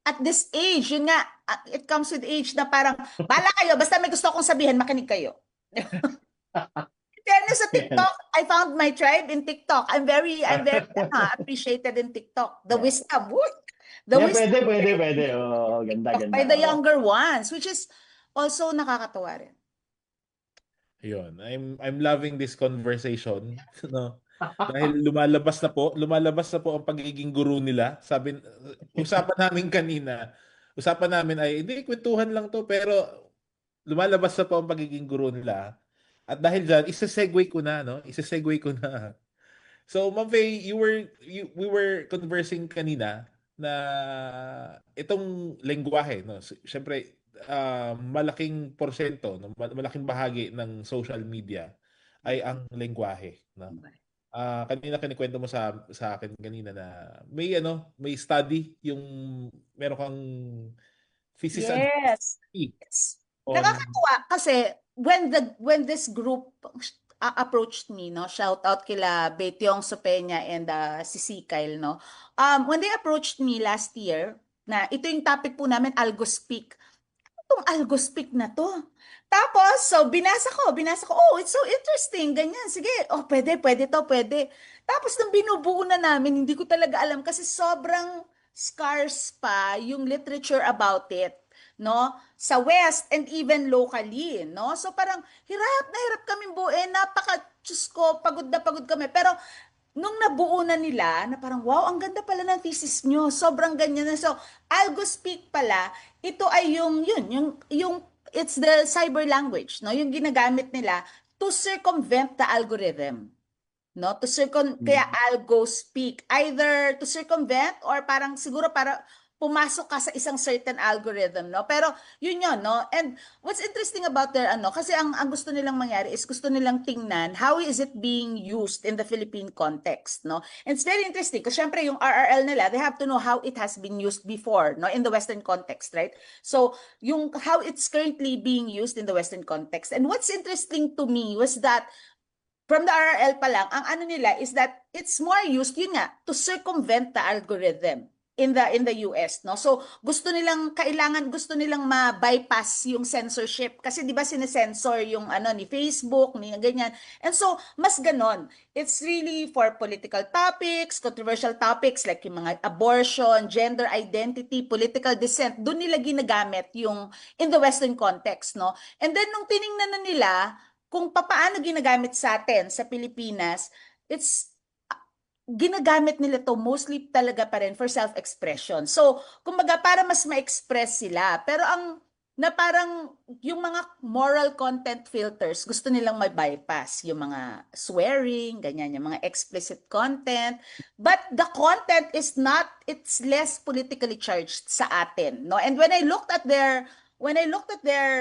at this age, yun nga, it comes with age na parang, bala kayo, basta may gusto akong sabihin, makinig kayo. In fairness sa TikTok, I found my tribe in TikTok. I'm very appreciated in TikTok. The wisdom. Pwede. Oh, ganda. By the younger ones, which is also nakakatuwa rin. Yun, I'm loving this conversation, no? Dahil lumalabas na po ang pagiging guru nila. Usapan namin ay hindi kwentuhan lang to pero lumalabas na po ang pagiging guru nila. At dahil diyan, isa-segue ko na. So, Ma'am Faye, we were conversing kanina na itong lengguwahe, no? Siyempre, malaking porsyento, no? Malaking bahagi ng social media ay ang lengguwahe, no? Kanina kinikwento mo sa akin kanina na may study yung meron kang thesis Yes. Nakakatuwa kasi when this group approached me, no, shout out kila Betyong Sopenya and si C. Kyle, no, when they approached me last year, na ito yung topic po namin, AlgoSpeak. Itong AlgoSpeak na to. Tapos, so binasa ko, oh, it's so interesting, ganyan, sige, oh, pwede to, pwede. Tapos nung binubuo na namin, hindi ko talaga alam kasi sobrang scarce pa yung literature about it, no? Sa West and even locally, no? So parang hirap na hirap kami buuin, Diyos ko, pagod na pagod kami. Pero nung nabuo na nila, na parang, wow, ang ganda pala ng thesis nyo. Sobrang ganyan na. So, AlgoSpeak pala, ito ay it's the cyber language, no? Yung ginagamit nila to circumvent the algorithm. No, kaya AlgoSpeak, either to circumvent or parang siguro para pumasok ka sa isang certain algorithm, no? Pero yun, no? And what's interesting about their kasi ang gusto nilang mangyari is gusto nilang tingnan how is it being used in the Philippine context, no? And it's very interesting kasi syempre yung RRL nila, they have to know how it has been used before, no, in the Western context, right? So, yung how it's currently being used in the Western context. And what's interesting to me was that from the RRL pa lang, ang ano nila is that it's more used, yun nga, to circumvent the algorithm in the US, no? So, gusto nilang ma-bypass yung censorship kasi 'di ba sinesensor yung ni Facebook, ni ganyan. And so, mas ganon. It's really for political topics, controversial topics like yung mga abortion, gender identity, political dissent. Doon nila ginagamit yung in the Western context, no? And then nung tiningnan na nila kung paano ginagamit sa atin sa Pilipinas, ginagamit nila to mostly talaga pa rin for self-expression. So, kumbaga para mas ma-express sila. Pero parang yung mga moral content filters, gusto nilang ma-bypass. Yung mga swearing, ganyan, yung mga explicit content. But the content it's less politically charged sa atin, no? And when I looked at their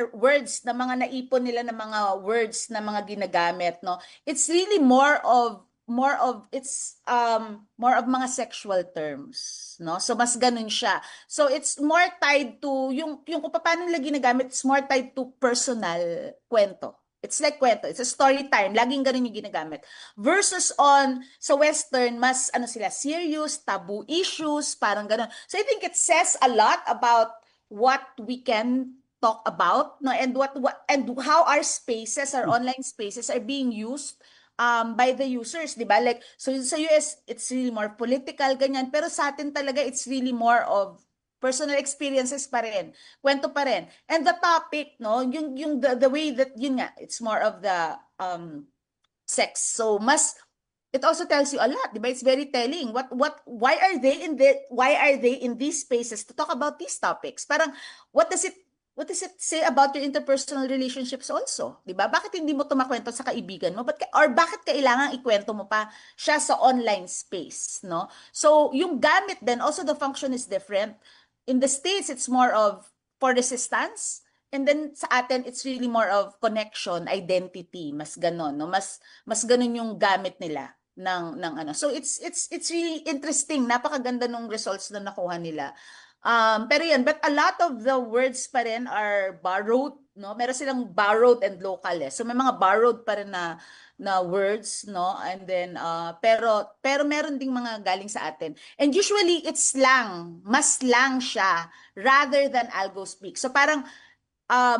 words, na mga naipon nila na mga words na mga ginagamit, no, it's really more of mga sexual terms, no? So mas ganun siya. So it's more tied to yung kung paano nila ginagamit, it's more tied to personal kwento. It's like kwento, it's a story time. Laging ganun yung ginagamit. Versus sa Western, mas sila serious, taboo issues, parang ganun. So I think it says a lot about what we can talk about, no, and how our online spaces are being used by the users, di ba? Like, so sa US, it's really more political, ganyan. Pero sa atin talaga, it's really more of personal experiences pa rin. Kwento pa rin. And the topic, no, the way that, yun nga, it's more of the sex. So, it also tells you a lot, di ba? It's very telling. Why are they in these spaces to talk about these topics? Parang, what does it say about your interpersonal relationships also? Diba? Bakit hindi mo tumakwento sa kaibigan mo? Bakit kailangan ikwento mo pa siya sa online space, no? So, yung gamit din, also the function is different. In the States, it's more of for resistance. And then sa atin, it's really more of connection, identity, mas ganon, no? Mas ganon yung gamit nila ng So, it's really interesting. Napakaganda ng results na nakuha nila. Pero yan, but a lot of the words pa rin are borrowed, no? Meron silang borrowed and local, So may mga borrowed pa rin na words, no? And then pero meron ding mga galing sa atin. And usually it's slang, mas slang siya rather than AlgoSpeak. So parang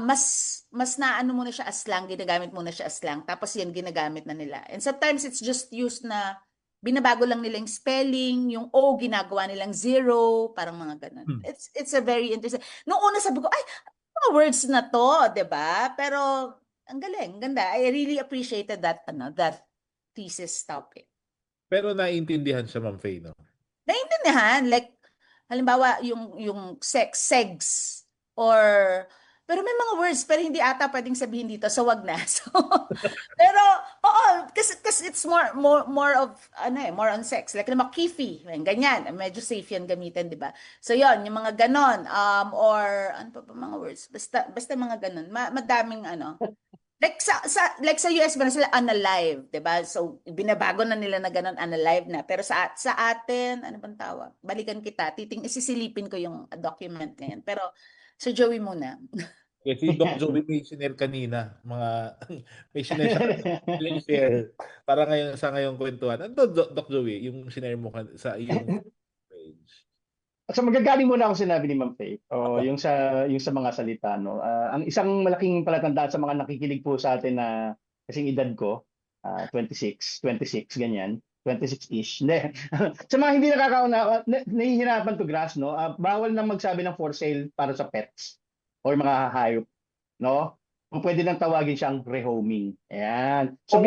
mas muna siya as slang, ginagamit muna siya as slang. Tapos yan ginagamit na nila. And sometimes it's just used na binabago lang nila yung spelling, yung O, ginagawa nilang zero, parang mga ganun. It's a very interesting. Noong una sabi ko, ay, mga words na to, diba? Pero, ang galing, ganda. I really appreciated that thesis topic. Pero naiintindihan siya, Ma'am Faye, no? Naiintindihan, like, halimbawa, yung segs, or pero may mga words pero hindi ata pwedeng sabihin dito, so wag na. So, pero oo, kasi it's more of more on sex. Like na makifi, ganyan, medyo safe yan gamitin, 'di ba? So 'yon, yung mga ganon or ano pa ba mga words? Basta mga ganon. Madaming like sa US ba na sila unalive, 'di ba? So binabago na nila na ganon, unalive na. Pero sa atin, ano bang tawag? Balikan kita, isisilipin ko yung document ngayon. Pero Joey muna. Okay, si Doc Joey may sinare kanina. May sinare siya kanina. Share. Para ngayon sa ngayong kwentuhan. Ano to, Doc Joey? Yung sinare mo sa iyong page. So magagaling muna ako sinabi ni Ma'am Faye. Yung sa mga salita, no. Ang isang malaking palatandaan sa mga nakikinig po sa atin na kasing edad ko, 26 ganyan. 26-ish. Hindi. Sa mga hindi nahihirapan to grasp, no? Bawal na magsabi ng for sale para sa pets or mga hayop, no? Kung pwede lang tawagin siyang rehoming. Ayan. So,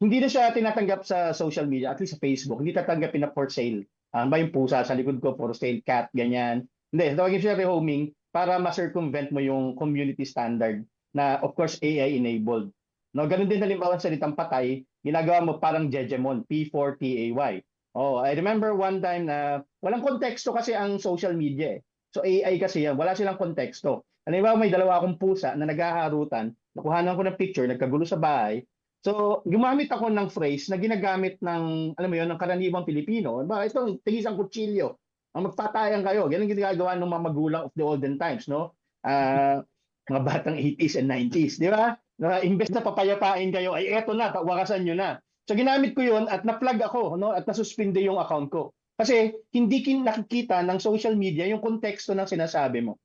hindi na siya tinatanggap sa social media, at least sa Facebook. Hindi tatanggapin na for sale. Ba yung pusa sa likod ko, for sale cat, ganyan. Hindi, tawagin siya rehoming para ma-circumvent mo yung community standard na, of course, AI-enabled. No, ganun din halimbawa sa salitang patay, ginagawa mo parang Jejemon, P4TAY. Oh, I remember one time na walang konteksto kasi ang social media eh. So AI kasi yan, wala silang konteksto. Halimbawa may dalawa akong pusa na naghaharutan, nakuhanan ko ng picture, nagkagulo sa bahay. So gumamit ako ng phrase na ginagamit ng, alam mo yun, ng karaniwang Pilipino. Ba, ito, tigis ang kutsilyo. Ang magpatayan kayo. Ganun ginagawa ng mga magulang of the olden times, no? Mga batang 80s and 90s, di ba? Na imbes na papayapain kayo, ay eto na, wakasan nyo na. So ginamit ko yun at na-plug ako, no? At nasuspinde yung account ko. Kasi hindi nakikita ng social media yung konteksto ng sinasabi mo.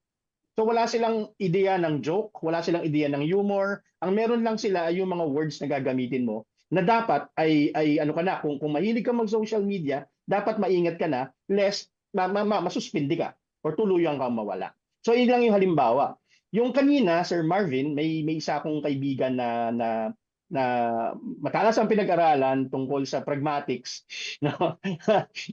So wala silang ideya ng joke, wala silang ideya ng humor. Ang meron lang sila ay yung mga words na gagamitin mo na dapat ay ano ka na, kung mahilig ka mag-social media, dapat maingat ka na lest masuspindi ka or tuluyan kang mawala. So yun lang yung halimbawa. Yung kanina, Sir Marvin, may isa akong kaibigan na matalas ang pinag-aralan tungkol sa pragmatics, no?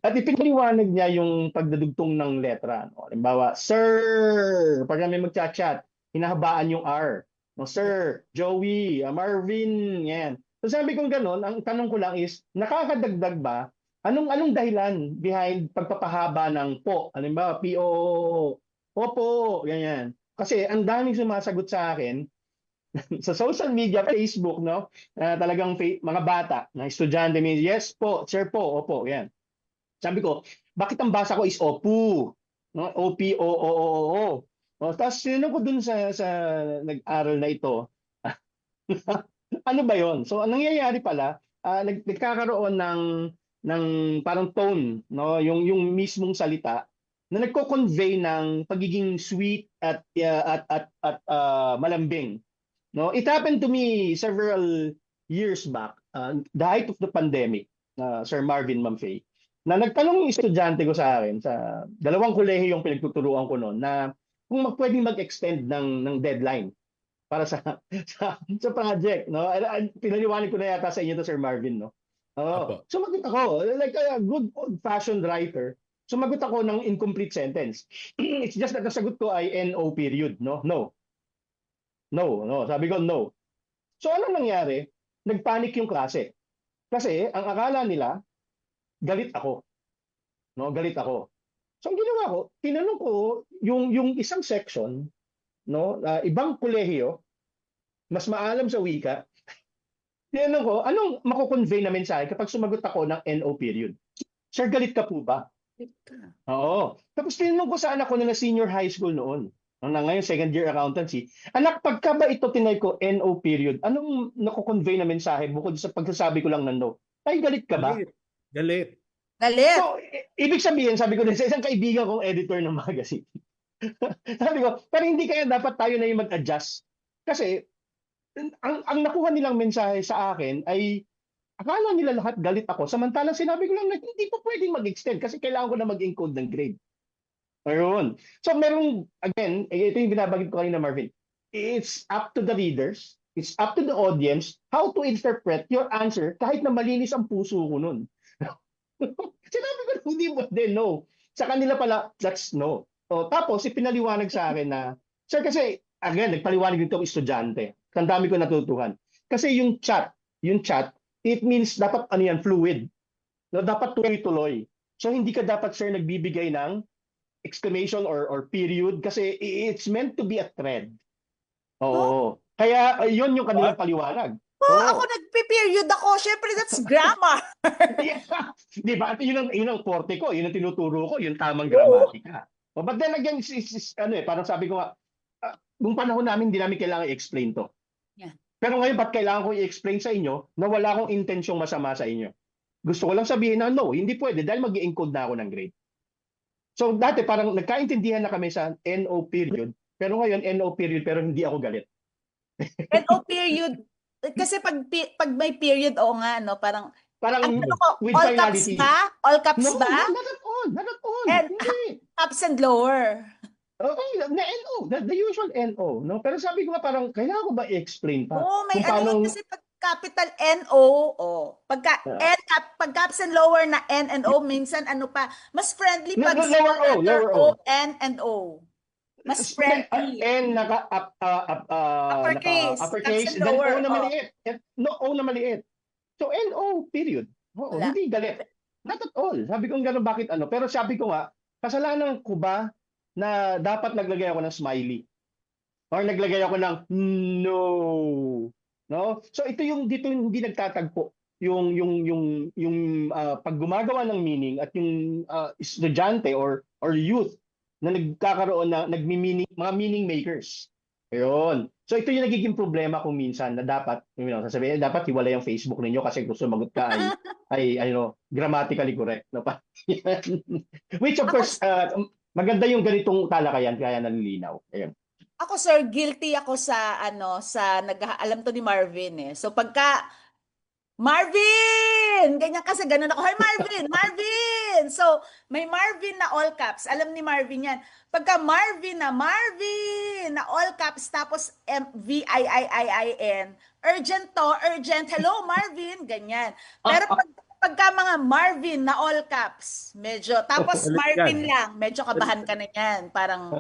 At ipinaliwanag niya yung pagdadugtong ng letra, no? Halimbawa, Sir, pag may magchat-chat, hinahabaan yung R. No, Sir, Joey, Marvin, yan. So sabi kong gano'n, ang tanong ko lang is, nakakadagdag ba? Anong dahilan behind pagpapahaba ng po? Halimbawa, P-O-O-O, opo, ganyan. Kasi ang daming sumasagot sa akin sa social media, Facebook, no? Talagang mga bata na estudyante, may yes po, sir po, opo, yan. Sabi ko, bakit ang basa ko is opu? No? O-P-O-O-O-O. Tapos sino ko dun sa nag-aral na ito? Ano ba yon? So, ang nangyayari pala, nagkakaroon ng parang tone, no? Yung mismong salita na nagko-convey ng pagiging sweet at malambing. No, it happened to me several years back, the height of the pandemic, Sir Marvin, Ma'am Faye, na nagtanong yung estudyante ko sa akin sa dalawang kolehiyo yung pinagtuturuan ko noon na kung pwedeng mag-extend ng deadline para sa project, no? Pinaliwanag ko na yata sa inyo to, Sir Marvin, no? Sumagot ako like a good old-fashioned writer. Sumagot ako ng incomplete sentence. It's just that nasagot ko ay NO period, no? No. Sabi ko, no. So, anong nangyari? Nagpanic yung klase. Kasi, ang akala nila, galit ako. No? Galit ako. So, ang ginawa ko, tinanong ko yung isang section, no? Ibang kolehiyo, mas maalam sa wika, tinanong ko, anong mako-convey na mensahe kapag sumagot ako ng NO period? Sir, galit ka po ba? Oo. Tapos tinanong ko sa anak ko na senior high school noon. Ngayon, second year accountancy. Anak, pagka ba ito tinay ko NO period, anong nako-convey na mensahe bukod sa pagsasabi ko lang ng no? Ay, galit ka ba? Galit. Galit. So, ibig sabihin, sabi ko din sa isang kaibigan kong editor ng magazine. Sabi ko, pero hindi kaya dapat tayo na yung mag-adjust. Kasi, ang nakuha nilang mensahe sa akin ay akala nila lahat galit ako. Samantalang sinabi ko lang na hindi pa pwedeng mag-extend kasi kailangan ko na mag-encode ng grade. Ayun. So meron, again, ito yung binabagit ko kanina, Marvin. It's up to the readers, it's up to the audience how to interpret your answer kahit na malinis ang puso ko nun. Sinabi ko, hindi mo din, no. Sa kanila pala, that's no. Tapos, ipinaliwanag sa akin na, sir, kasi, again, nagpaliwanag dito ang estudyante. Ang dami ko natutuhan. Kasi yung chat, it means dapat ano yan, fluid. No, dapat tuloy-tuloy. So, hindi ka dapat, sir, nagbibigay ng exclamation or period kasi it's meant to be a thread. Oo. Kaya yun yung kanilang paliwanag. Ako nagpe-period ako. Syempre, that's grammar. Di ba? Yun ang forte ko. Yun ang tinuturo ko. Yung tamang gramatika. But then again, parang sabi ko nga, nung panahon namin, hindi namin kailangan i-explain to. Yeah. Pero ngayon, ba't kailangan ko i-explain sa inyo na wala akong intensyong masama sa inyo? Gusto ko lang sabihin na no, hindi pwede dahil mag-i-encode na ako ng grade. So dati parang nagkaintindihan na kami sa NO period, pero ngayon NO period pero hindi ako galit. NO period, kasi pag may period, oo nga, no, parang ang tanong ko, with all caps finality. ba? All caps No, ba? not at all. Not at all. And Hindi. caps and lower. Oo, na NO, the usual NO, no? Pero sabi ko nga parang kailangan ko ba i-explain pa? Oo, may Kung ano paano- kasi pag capital NO, pag caps and lower na N and O, minsan ano pa, mas friendly pag Lower O, lower O. N and O. Mas friendly. N Uppercase, uppercase, caps and then lower, O na oh. maliit. No, O na maliit. So NO period. Oo, Wala. hindi galit. Not at all. Sabi ko gano'n, bakit ano? Pero sabi ko nga, kasalanan ko ba na dapat naglagay ako ng smiley? Or naglagay ako ng no. No? So ito yung dito yung hindi nagtatagpo yung pag gumagawa ng meaning at yung estudyante or youth na nagkakaroon na nagmi-meaning, mga meaning makers. Ayun. So ito yung nagiging problema kung minsan na dapat, sasabihin, dapat hiwalay ang Facebook ninyo kasi gusto sumagot ka ay grammatically correct. No? Which of course, maganda yung ganitong talakayan kaya nalilinaw. Ayun. Ako sir, guilty ako sa alam to ni Marvin eh. So pagka Marvin! Ganyan kasi ganun ako. Hi Marvin! Marvin! So, may Marvin na all caps. Alam ni Marvin yan. Pagka Marvin na all caps, tapos VIIIIN, urgent to, urgent. Hello Marvin! Ganyan. Pero pagka mga Marvin na all caps, medyo, tapos Marvin lang, medyo kabahan ka na yan. Parang,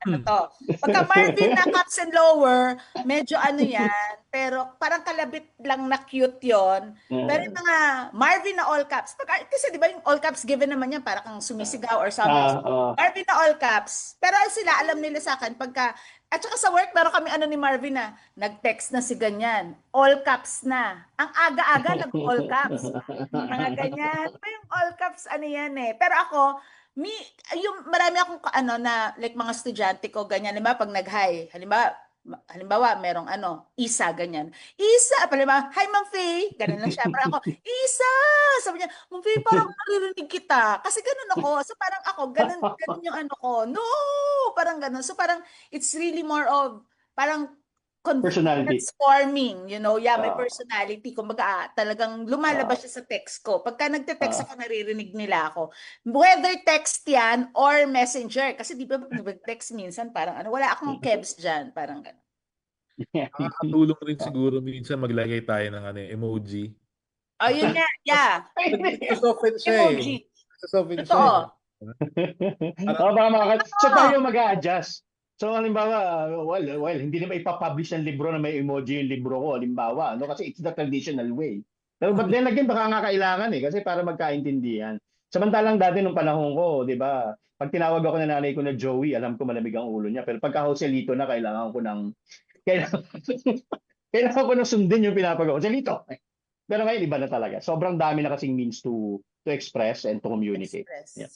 ano to. Pagka Marvin na caps and lower, medyo ano yan, pero parang kalabit lang na cute yon. Pero yung mga Marvin na all caps, kasi di ba yung all caps given naman yan, parang kang sumisigaw or something. Marvin na all caps. Pero sila, alam nila sa akin, pagka, at saka sa work, meron kami ano ni Marvin na, nag-text na si ganyan, all caps na. Ang aga-aga, nag-all caps. Mga ganyan. Pa yung all caps, ano yan eh. Pero ako, yung marami akong na like mga estudyante ko ganyan, diba pag nag-hi, halimbawa merong Isa ganyan. Isa, halimbawa, hi Ma'am Faye, ganun lang siya. Parang ako, Isa! Sabi niya, Ma'am Faye, parang naririnig kita. Kasi ganun ako. So parang ako, ganun yung ano ko. No! Parang ganun. So parang it's really more of parang Personality. transforming, may personality. Kumbaga, talagang lumalabas siya sa text ko. Pagka nagte-text ako, naririnig nila ako. Whether text yan or messenger. Kasi di ba nag-text minsan, parang wala akong kebs dyan. Parang gano'n. Nakakatulong rin siguro minsan maglagay tayo ng emoji. Ayun nga, yeah. Soften siya Emoji. Soften Totoo. So tayo mag-a-adjust. So halimbawa, well, hindi naman ipapublish ng libro na may emoji yung libro ko, halimbawa, kasi it's the traditional way. Pero but then again, baka nga kailangan kasi para magkaintindihan. Samantalang dati nung panahon ko, di ba, pag tinawag ako ng nanay ko na Joey, alam ko malamig ang ulo niya. Pero pagka Joselito na, kailangan ko nang sundin yung pinapagawa. Joselito! Pero ngayon, iba na talaga. Sobrang dami na kasing means to express and to communicate. Yeah.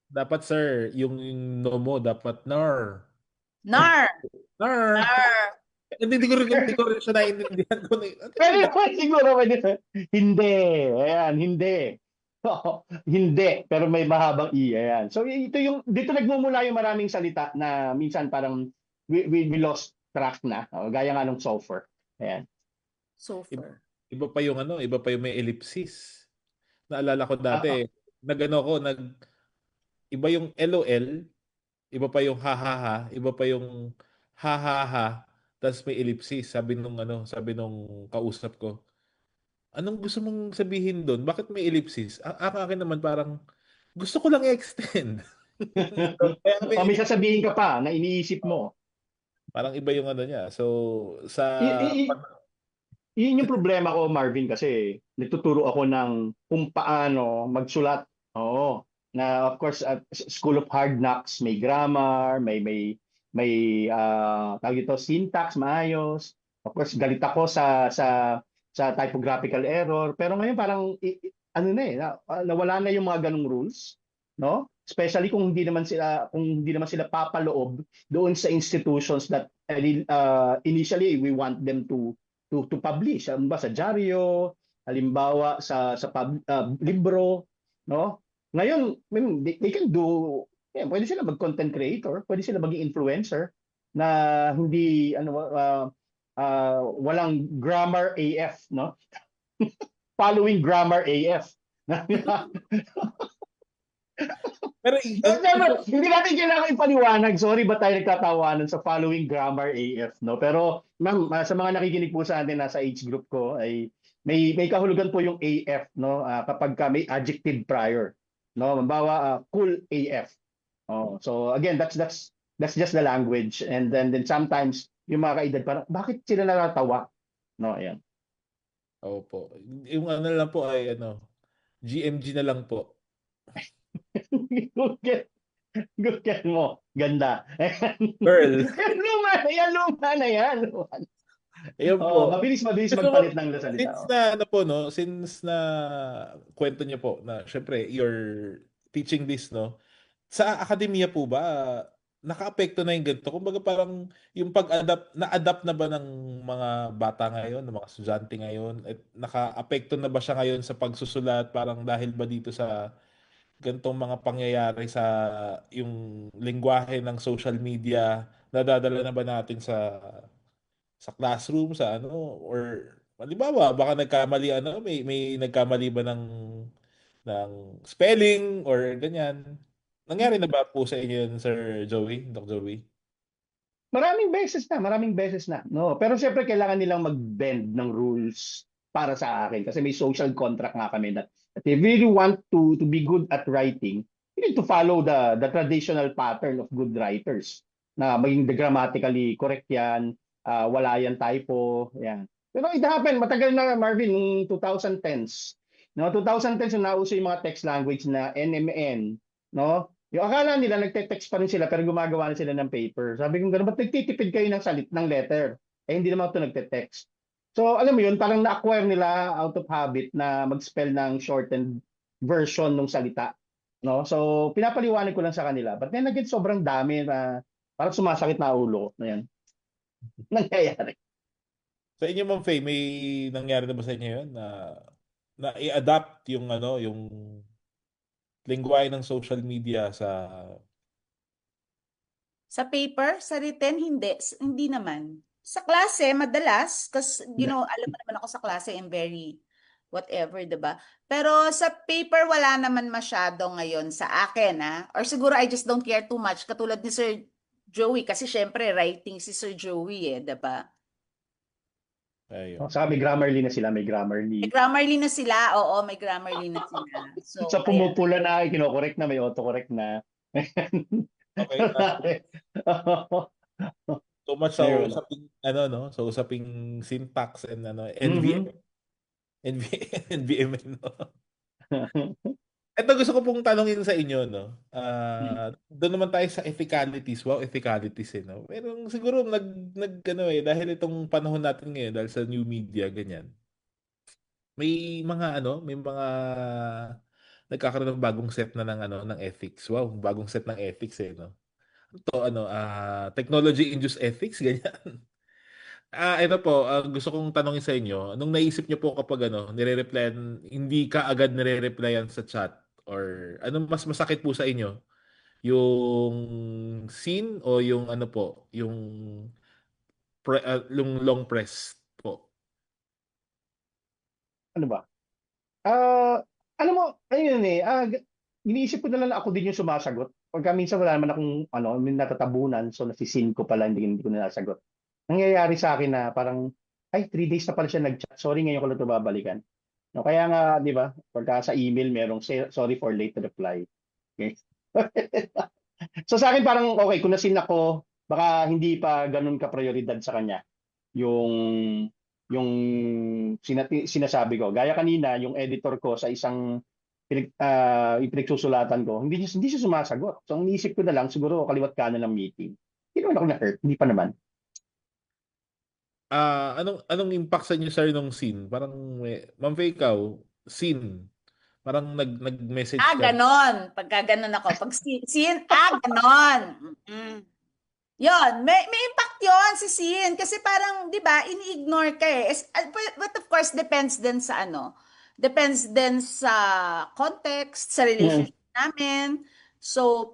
Dapat sir, yung no mo, dapat nar. Nar! Hindi ko rin siya naiintindihan ko. Pero siguro, hindi. Ayan, hindi. Hindi, pero may mahabang I. Ayan. So dito nagmumula yung maraming salita na minsan parang we lost track na. Gaya nga ng software. Ayan. Software. Iba pa yung may ellipsis. Naalala ko dati, iba yung LOL, iba pa yung ha-ha-ha, iba pa yung ha-ha-ha, tapos may ellipsis. Sabi nung kausap ko, anong gusto mong sabihin doon? Bakit may ellipsis? Ang akin naman parang, gusto ko lang i-extend. May sasabihin ka pa na iniisip mo. Parang iba yung niya. So, yun yung problema ko, Marvin, kasi nagtuturo ako ng kung paano magsulat. Oo. Na of course at School of Hard Knocks may grammar, may tawag ito syntax maayos. Of course galit ako sa typographical error, pero ngayon parang nawala na yung mga ganung rules, no? Especially kung hindi naman sila papaloob doon sa institutions that initially we want them to publish ba sa dyaryo, halimbawa sa libro, no? Ngayon, they can do, pwede sila mag-content creator, pwede sila maging influencer na hindi walang grammar AF, no? Following grammar AF. Pero Hindi natin kailangan ipaliwanag. Sorry ba tayo nagtatawanan sa following grammar AF, no? Pero ma'am, sa mga nakikinig po sa atin nasa age group ko ay may kahulugan po yung AF, no? Kapag may adjective prior, no? Halimbawa, cool AF. Oh, so again, that's just the language, and then sometimes yung mga kaedad parang bakit sila natatawa? No, ayan. Opo. Yung ano lang po ay GMG na lang po. Good get mo. Ganda. Girl. Luma na yan. Ayun po. Mabilis magpalit ng salita. Since na kwento niyo po na syempre you're teaching this, no? Sa akademya po ba nakaapekto na yung ganito? Kumbaga parang yung na-adapt na ba ng mga bata ngayon, ng mga estudyante ngayon? At nakaapekto na ba siya ngayon sa pagsusulat? Parang dahil ba dito sa ganitong mga pangyayari sa yung lengguwahe ng social media, nadadala na ba natin sa classroom, sa or halimbawa, baka nagkamali, may nagkamali ba ng spelling or ganyan? Nangyari na ba po sa inyo yun, Sir Joey, Dr. Joey? Maraming beses na. No, pero siyempre kailangan nilang mag-bend ng rules para sa akin kasi may social contract nga kami that if you really want to be good at writing, you need to follow the traditional pattern of good writers. Na maging grammatically correct yan, wala yan typo, yan. Pero it happened, matagal na Marvin, noong 2010s. No, 2010s yung nauso yung mga text language na NMN, no? Yung akala nila nagte-text pa rin sila pero gumagawa na sila ng paper. Sabi ko gano'n, ba't nagtitipid kayo ng letter? Hindi naman ito nagte-text. So alam mo yun, parang na-acquire nila out of habit na mag-spell ng shortened version ng salita. No? So pinapaliwanag ko lang sa kanila. But then again, sobrang dami na parang sumasakit na ulo na yan. Nangyayari. Sa inyo, Ma'am Faye, may nangyari na ba sa inyo yun na i-adapt yung yung lengguwahe ng social media sa paper, sa written, hindi naman. Sa klase, madalas, kasi, alam mo naman ako sa klase, I'm very whatever, diba? Pero sa paper, wala naman masyado ngayon sa akin, ha? Or siguro I just don't care too much, katulad ni Sir Joey, kasi syempre, writing si Sir Joey, diba? Ayun. Saka may Grammarly na sila, may Grammarly. May Grammarly na sila, oo, may Grammarly na sila. So, sa pumupula na, kinokorek na, may autocorrect na. Okay. So much sa usaping sa usaping syntax and NVM, no. Ito gusto ko pong tanongin sa inyo, no. Doon naman tayo sa ethicalities. Wow, ethicalities, no. Pero siguro dahil itong panahon natin ngayon dahil sa new media ganyan. May mga nagkakaroon ng bagong set na ng ethics. Wow, bagong set ng ethics, no. Ito technology-induced ethics, ganyan. Ito po, gusto kong tanongin sa inyo, anong naisip niyo po kapag nire-replyan, hindi ka agad nire-replyan sa chat or anong mas masakit po sa inyo? Yung scene o yung yung long press po? Ano ba? Alam mo, ayun iniisip ko na lang ako din yung sumasagot. Pagka minsan wala naman akong may natatabunan, so nasisin ko pala, hindi ko na nasagot. Nangyayari sa akin na parang, 3 days na pala siya nag-chat. Sorry, ngayon ko lang ito babalikan. No, kaya nga, di ba, pagka sa email, merong sorry for late reply. Okay? So sa akin parang, okay, kung nasin ako, baka hindi pa ganun ka-prioridad sa kanya. Yung sinasabi ko. Gaya kanina, yung editor ko sa isang pinagsusulatan ko, hindi siya sumasagot. So ang iniisip ko na lang, siguro kaliwat kanan ng meeting. Hindi naman ako na-hurt, hindi pa naman. Anong impact sa inyo, sir, nung scene? Parang, Ma'am Faye, ikaw, scene. Parang nag-message ka. Ganon. Pagka ganon ako. Pag scene, ganon. Yun, may impact yun, si Sin. Kasi parang, di ba, ini-ignore ka eh. But of course, depends din sa ano. Depends din sa context, sa relationship namin. So,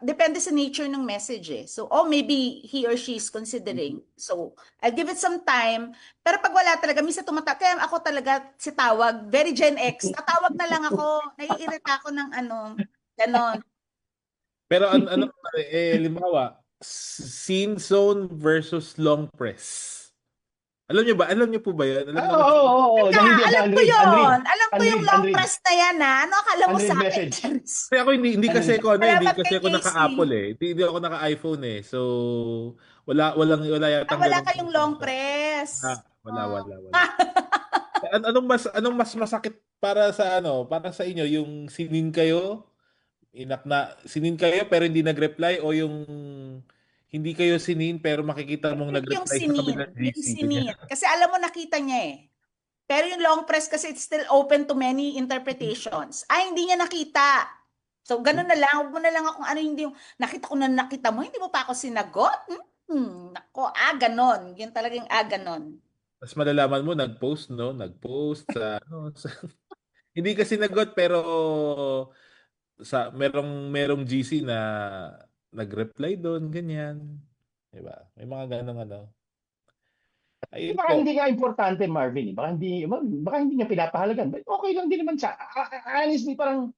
depende sa nature ng message eh. So, maybe he or she is considering. So, I'll give it some time. Pero pag wala talaga, minsan kaya ako talaga si tawag, very Gen X, tatawag na lang ako, naiirita ako ng ganon. Pero ano limbawa, scene zone versus long press. Alam niyo po ba 'yan? Oo. Alam ko yun. Alam ko yung long press na yan Ano akala mo sa akin? Kasi ako hindi kasi ako Salamat hindi kasi kay ako Casey. naka-Apple eh. Hindi ako naka-iPhone eh. So wala yata Wala kayong long press. Wala. Anong mas masakit para sa inyo, yung sinin kayo pero hindi nag-reply, o yung hindi kayo sinin pero makikita mong Yung nag-reply sa sinin. kabilang Yung GC? sinin. Kasi alam mo, nakita niya eh. Pero yung long press kasi it's still open to many interpretations. Hindi niya nakita. So, ganun na lang. Huwag mo na lang kung ano yung nakita ko na nakita mo, hindi mo pa ako sinagot. Nako, ganon. Yun talagang ganon. Mas malalaman mo, nag-post sa hindi kasi nagot pero merong GC na nag-reply doon, ganyan. Diba? May mga ganong Ayun Baka po. hindi nga importante, Marvin. Baka hindi niya pinapahalagan. But okay lang din naman siya. Honestly, parang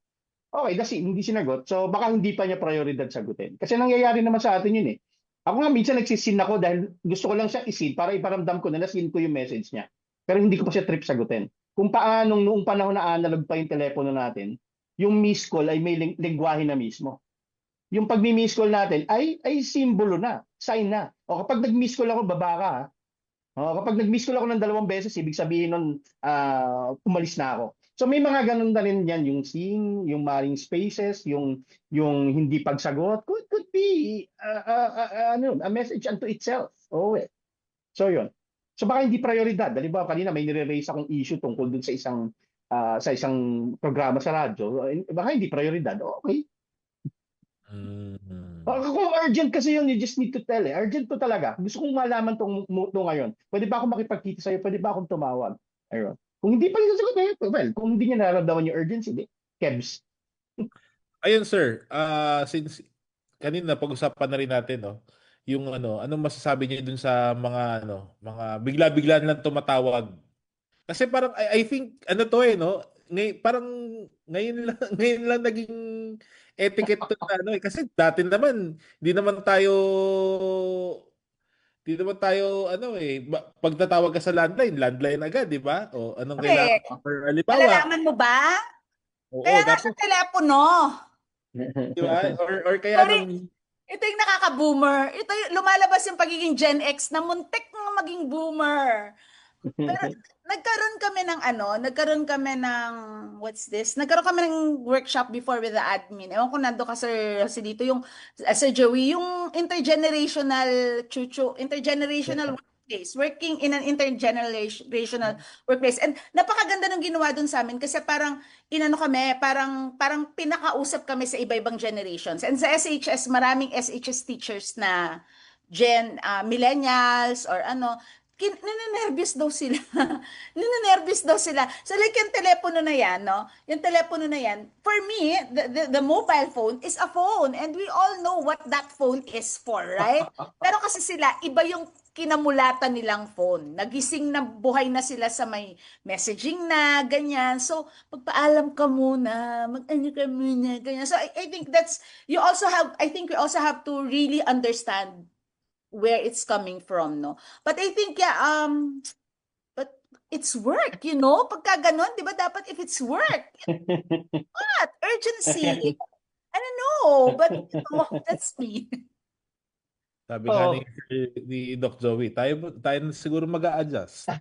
okay, hindi sinagot. So baka hindi pa niya prioridad sagutin. Kasi nangyayari naman sa atin yun eh. Ako nga minsan nagsisin ako dahil gusto ko lang siya isin para iparamdam ko na nasin ko yung message niya. Pero hindi ko pa siya trip sagutin. Kung paanong noong panahon na analog pa yung telepono natin, yung miss call ay may lengguwahe na mismo. Yung pag miss call natin ay simbolo na, sign na. O kapag nag-miss call ako, baba ka ha. Kapag nag-miss call ako ng 2 beses, ibig sabihin nun, umalis na ako. So may mga ganun na rin yan, yung scene, yung maring spaces, yung hindi pagsagot, could be a message unto itself. So yun. So baka hindi prioridad. Halimbawa kanina may nire-raise akong issue tungkol dun sa isang programa sa radyo. Baka hindi prioridad. Okay. Kung urgent kasi yun, you just need to tell eh. Urgent to talaga. Gusto kong malaman to ngayon. Pwede ba akong makipagkita sa'yo? Pwede ba akong tumawag? Ayun. Kung hindi pa rin sasagot, kung hindi niya nararamdaman yung urgency, kebs. Ayun sir, since kanina pag-usapan na rin natin yung anong masasabi niyo dun sa mga bigla-bigla lang tumatawag. Kasi parang I think parang ngayon lang naging etiquette to kasi dati naman hindi naman tayo pag tatawag ka sa landline agad, di ba? O anong kailangan? Or halimbawa, Malalaman mo ba? oo, Kaya nasa telepono. di ba? Or kaya Sorry. Ito yung nakaka-boomer. Ito yung lumalabas yung pagiging Gen X na muntik ng maging boomer. Pero nagkaroon kami ng what's this? Nagkaroon kami ng workshop before with the admin. Ewan ko nando ka Sir dito yung Sir Joey, yung intergenerational workplace, working in an intergenerational workplace. And napakaganda ng ginawa dun sa amin kasi parang parang pinakausap kami sa iba-ibang generations. And sa SHS, maraming SHS teachers na millennials or ninenervyos daw sila. Ninenervyos daw sila. So like yung telepono na yan, Yung telepono na yan, for me, the mobile phone is a phone and we all know what that phone is for, right? Pero kasi sila, iba yung kinamulatan nilang phone. Nagising na, buhay na sila sa may messaging na, ganyan. So, magpaalam ka muna, mag-ano ka muna, ganyan. So, I think we also have to really understand where it's coming from, But I think, but it's work, Pagka ganon, di ba dapat if it's work, what? Urgency? I don't know, but that's me. sabi nga ni Doc Joey, tayo siguro mag-a-adjust.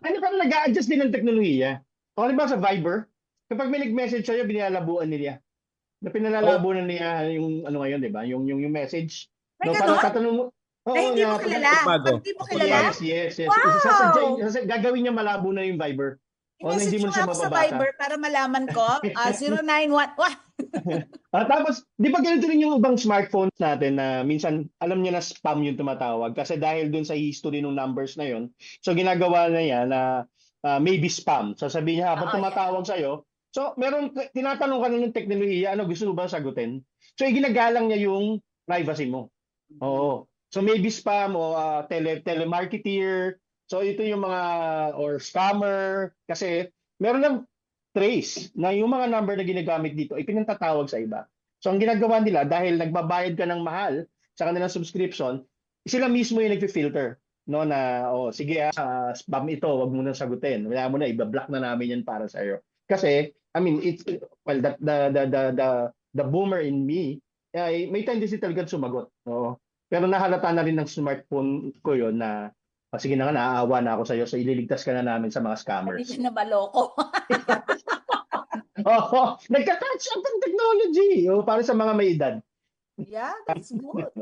Parang nag-a-adjust din ng teknolohiya. O ba sa Viber, kapag may nag-message sa'yo, binalabuan nila. Pinalalabu na niya yung ngayon, di ba? Yung message. May Para tatanong mo, hindi mo kilala. Hindi mo kilala? Yes. Wow! Gagawin niya malabo na yung Viber. I-message mo ako sa Viber para malaman ko. 091. Tapos, di ba ganito rin yung ibang smartphones natin na minsan alam niya na spam yung tumatawag kasi dahil dun sa history ng numbers na yon. So ginagawa na niya na maybe spam. So sabihin niya habang tumatawag sa'yo, so meron, tinatanong ka na ng teknolohiya, ano gusto mo ba sagutin? So iginagalang niya yung privacy mo. Oo. So maybe spam o telemarketer. So ito yung mga or scammer kasi meron lang trace na yung mga number na ginagamit dito ay pinantatawag sa iba. So ang ginagawa nila dahil nagbabayad ka ng mahal sa kanilang subscription, sila mismo yung nagfi-filter no na sige spam ito, wag mo nang sagutin. Wala mo na iba-block na namin yan para sa iyo. Kasi I mean it's well that the boomer in me ay may tendency talaga sumagot. Oo. Pero nahalata na rin ng smartphone ko yon na sige na nga, naaawa na ako sa iyo. So ililigtas ka na namin sa mga scammers. Hindi na maloko. Oo, nagka-catch up ang technology para sa mga may edad. Yeah, that's good.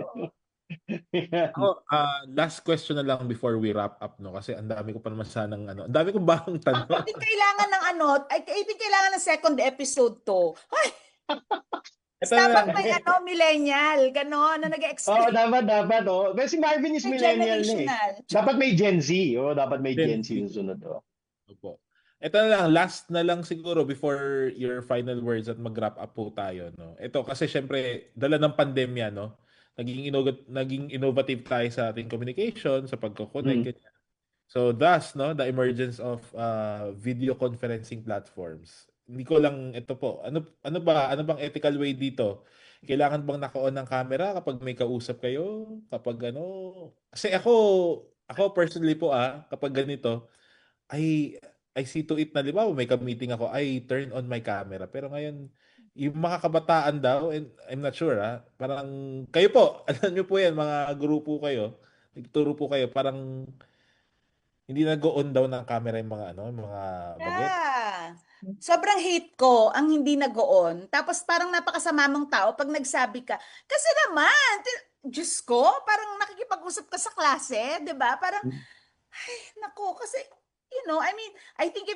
Ako, last question na lang before we wrap up, no? Kasi ang dami ko pa naman sanang ang dami kong bakang tanong. I think kailangan ng I think kailangan ng second episode to. Ay! Dapat may millennial, gano'n, na nag-explain. Dapat. Pero si Marvin is May millennial na generational. Dapat may Gen Z. Dapat may Gen Z yung sunod. Opo. Ito na lang, last na lang siguro before your final words at mag-wrap up po tayo, no? Ito kasi syempre dala ng pandemya, no? Naging innovative tayo sa ating communication, sa pagko-connect. ganyan. So thus, no, the emergence of video conferencing platforms. Hindi ko lang ito po. Ano bang ethical way dito? Kailangan bang naka-on ng camera kapag may kausap kayo? Kapag kasi ako personally po kapag ganito, I see to it na di ba may ka-meeting ako, I turn on my camera. Pero ngayon, yung mga kabataan daw, and I'm not sure parang kayo po, alam niyo po yan, mga grupo kayo, nagturo po kayo, parang hindi nag-on daw ng camera yung mga mga baget. Yeah. Sobrang hate ko ang hindi nag-on. Tapos parang napakasama mong tao pag nagsabi ka. Kasi naman, Diyos ko, parang nakikipag-usap ka sa klase, di ba? Parang, ay, nako, kasi, I mean, I think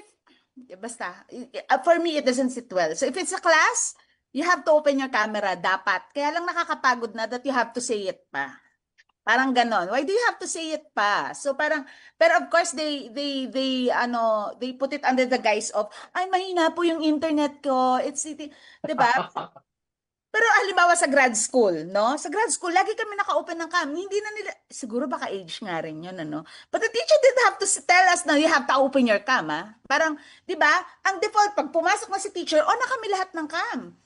basta, for me, it doesn't sit well. So if it's a class, you have to open your camera, dapat. Kaya lang nakakapagod na that you have to say it pa. Parang ganon. Why do you have to say it pa? So parang, pero of course they put it under the guise of, ay mahina po yung internet ko. It's 'di ba? Pero halimbawa sa grad school, no? Sa grad school lagi kami naka-open ng cam. Hindi na nila siguro baka age nga rin 'yun, ano. But the teacher didn't have to tell us na you have to open your cam, Parang, 'di ba? Ang default pag pumasok na si teacher, on na kami lahat ng cam.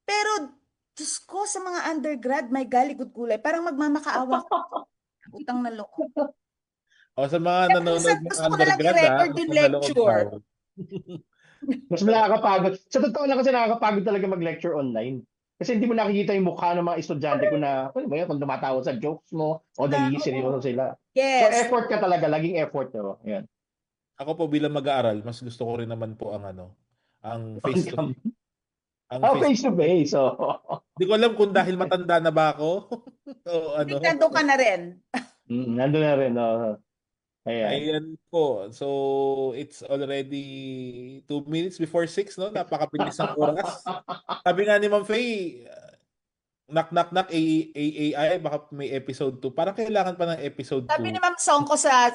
Pero Diyos ko, sa mga undergrad, may galigod-gulay. Parang magmamakaawa. Utang na loob. Sa mga nanonood ng undergrad, i-record yung lecture. Mas nakakapagod. Sa totoo lang kasi nakakapagod talaga mag-lecture online. Kasi hindi mo nakikita yung mukha ng mga estudyante ko na, kung tumatawa sa jokes mo o nagiging sila. Yes. So effort ka talaga, laging effort. Yan. Ako po bilang mag-aaral, mas gusto ko rin naman po ang face-to-face. Face-to-face. Hindi ko alam kung dahil matanda na ba ako. Nandun ka na rin. Nandun na rin. Ayan po. So, it's already 2 minutes before 6, no? Napakabilis ng oras. Sabi nga ni Ma'am Faye, knock, AAI, baka may episode 2. Parang kailangan pa ng episode 2. Sabi ni Ma'am Song ko sa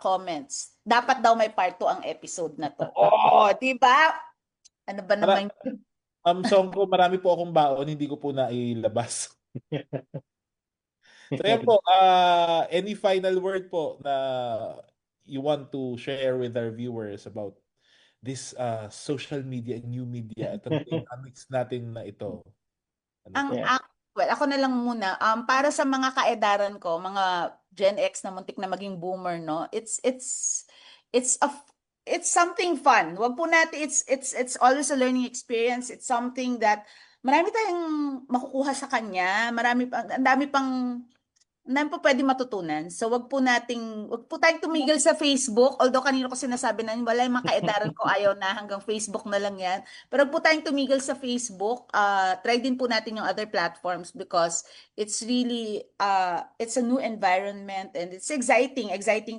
comments, dapat daw may part 2 ang episode na to. Diba? Ano ba naman? Song ko, marami po akong baon, hindi ko po nailabas. So yan po, any final word po na you want to share with our viewers about this social media and new media at ang dynamics natin na ito? Well, ako na lang muna. Para sa mga kaedaran ko, mga Gen X na muntik na maging boomer, no? It's something fun. Wag po natin, it's always a learning experience. It's something that marami tayong makukuha sa kanya. Ang dami pa pwede matutunan. So wag po tayong tumigil sa Facebook. Although kanino ko sinasabi na wala yung mga kaedaran ko ayaw na hanggang Facebook na lang yan. Pero wag po tayong tumigil sa Facebook. Try din po natin yung other platforms because it's really it's a new environment and it's exciting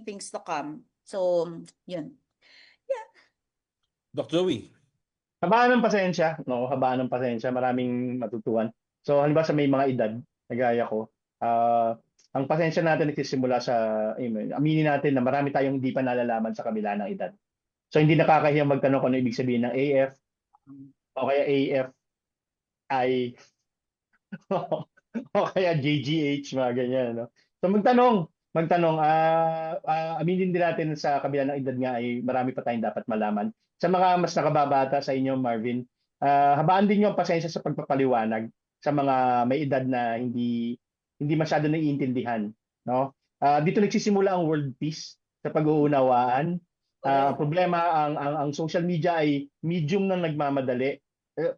things to come. So, yun. Doc Joey. Habaan ng pasensya, no? Habaan ng pasensya, maraming matutuhan. So, halimbawa sa may mga edad, na gaya ko, ang pasensya natin nagsisimula sa, aminin natin na marami tayong hindi pa nalalaman sa kabila ng edad. So, hindi nakakahiyang magtanong kung ano ibig sabihin ng AF, o kaya AF, I, o kaya JGH, mga ganyan, no? So, magtanong, aminin din natin sa kabila ng edad nga ay marami pa tayong dapat malaman. Sa mga mas nakababata sa inyo, Marvin, habaan din yung pasensya sa pagpapaliwanag sa mga may edad na hindi masyado naiintindihan, no? Dito nagsisimula ang world peace sa pag-uunawaan. Ang problema, ang social media ay medium na nagmamadali.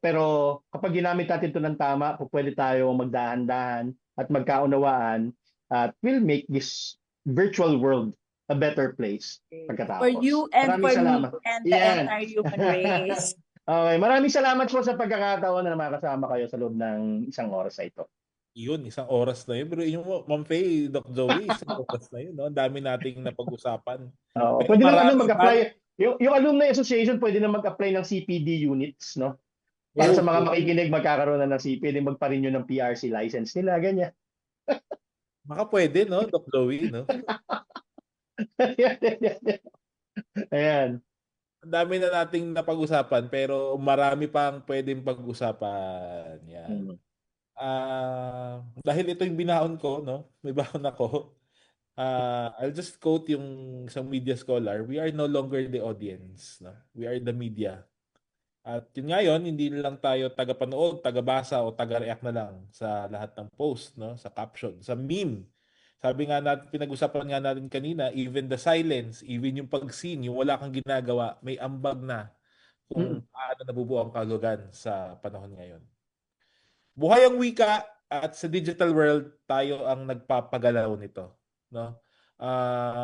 Pero kapag ginamit natin ito ng tama, pwede tayo magdahan-dahan at magkaunawaan at will make this virtual world a better place pagkatapos. For you and Maraming for salamat. me and the Yan. entire human race. Okay, maraming salamat po sa pagkakataon na makasama kayo sa loob ng isang oras na ito. Yun, isang oras na yun. Pero yung Ma'am Faye, Doc Joey, isang oras na yun. No? Ang dami nating napag-usapan. Pero Pwede na marami mag-apply. Yung Alumni Association pwede na mag-apply ng CPD units, no? Para sa mga makikinig, magkakaroon na ng CPD, magpa-renew ng PRC license nila, ganyan. Baka pwede, no, Doc Joey, no? Ayan. Ang dami na nating napag-usapan, pero marami pang pwedeng pag-usapan. Yan. Dahil ito yung binaon ko, no? May baon ako. I'll just quote yung isang media scholar. We are no longer the audience, no? We are the media. At yun ngayon, hindi lang tayo taga-panood, taga-basa o taga-react na lang sa lahat ng post, no? Sa caption, sa meme. Sabi nga natin, pinag-usapan nga natin kanina, even the silence, even yung pag-scene, yung wala kang ginagawa, may ambag na kung paano nabubuo ang kalugan sa panahon ngayon. Buhay ang wika at sa digital world, tayo ang nagpapagalaw nito, no?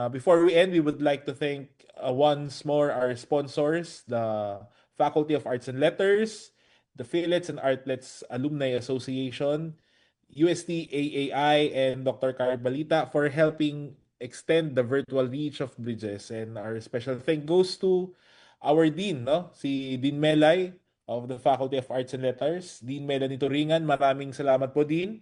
Before we end, we would like to thank once more our sponsors, the Faculty of Arts and Letters, the Philets and Artlets Alumni Association, UST AAI, and Dr. Carl Balita for helping extend the virtual reach of Bridges. And our special thank goes to our Dean, no? Si Dean Melay of the Faculty of Arts and Letters, Dean Melanie Turingan. Maraming salamat po, Dean.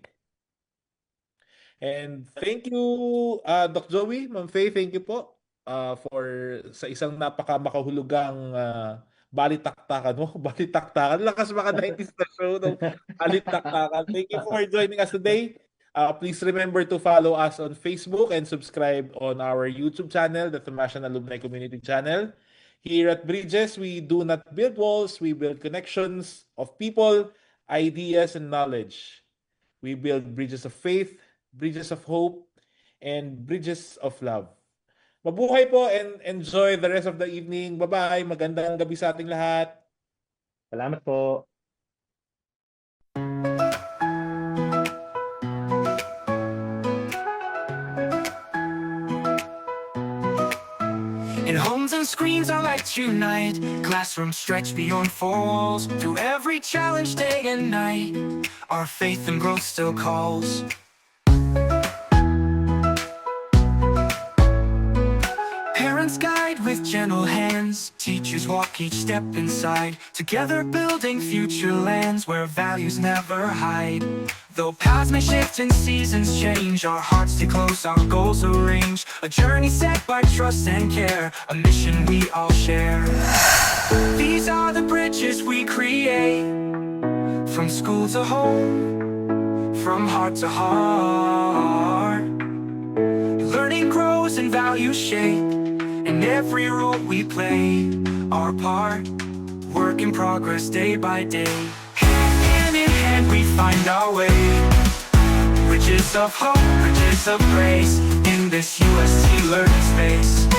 And thank you, Doc Joey, Ma'am Faye, thank you po for sa isang napaka-makahulugang balitaktakan mo. Balitaktakan. Lakas mga 90s na show. No? Balitaktakan. Thank you for joining us today. Please remember to follow us on Facebook and subscribe on our YouTube channel, the Tomasian Alumni Community Channel. Here at Bridges, we do not build walls. We build connections of people, ideas, and knowledge. We build bridges of faith, bridges of hope, and bridges of love. Mabuhay po and enjoy the rest of the evening. Bye-bye. Magandang gabi sa ating lahat. Salamat po. In homes and screens our lights unite. Classrooms stretch beyond four walls. Through every challenge day and night, our faith and growth still calls. Parents guide with gentle hands. Teachers walk each step inside. Together building future lands where values never hide. Though paths may shift and seasons change, our hearts stay close, our goals arrange. A journey set by trust and care, a mission we all share. These are the bridges we create. From school to home, from heart to heart. Learning grows and values shape. In every role we play our part. Work in progress day by day. Hand in hand we find our way. Bridges of hope, bridges of grace in this UST learning space.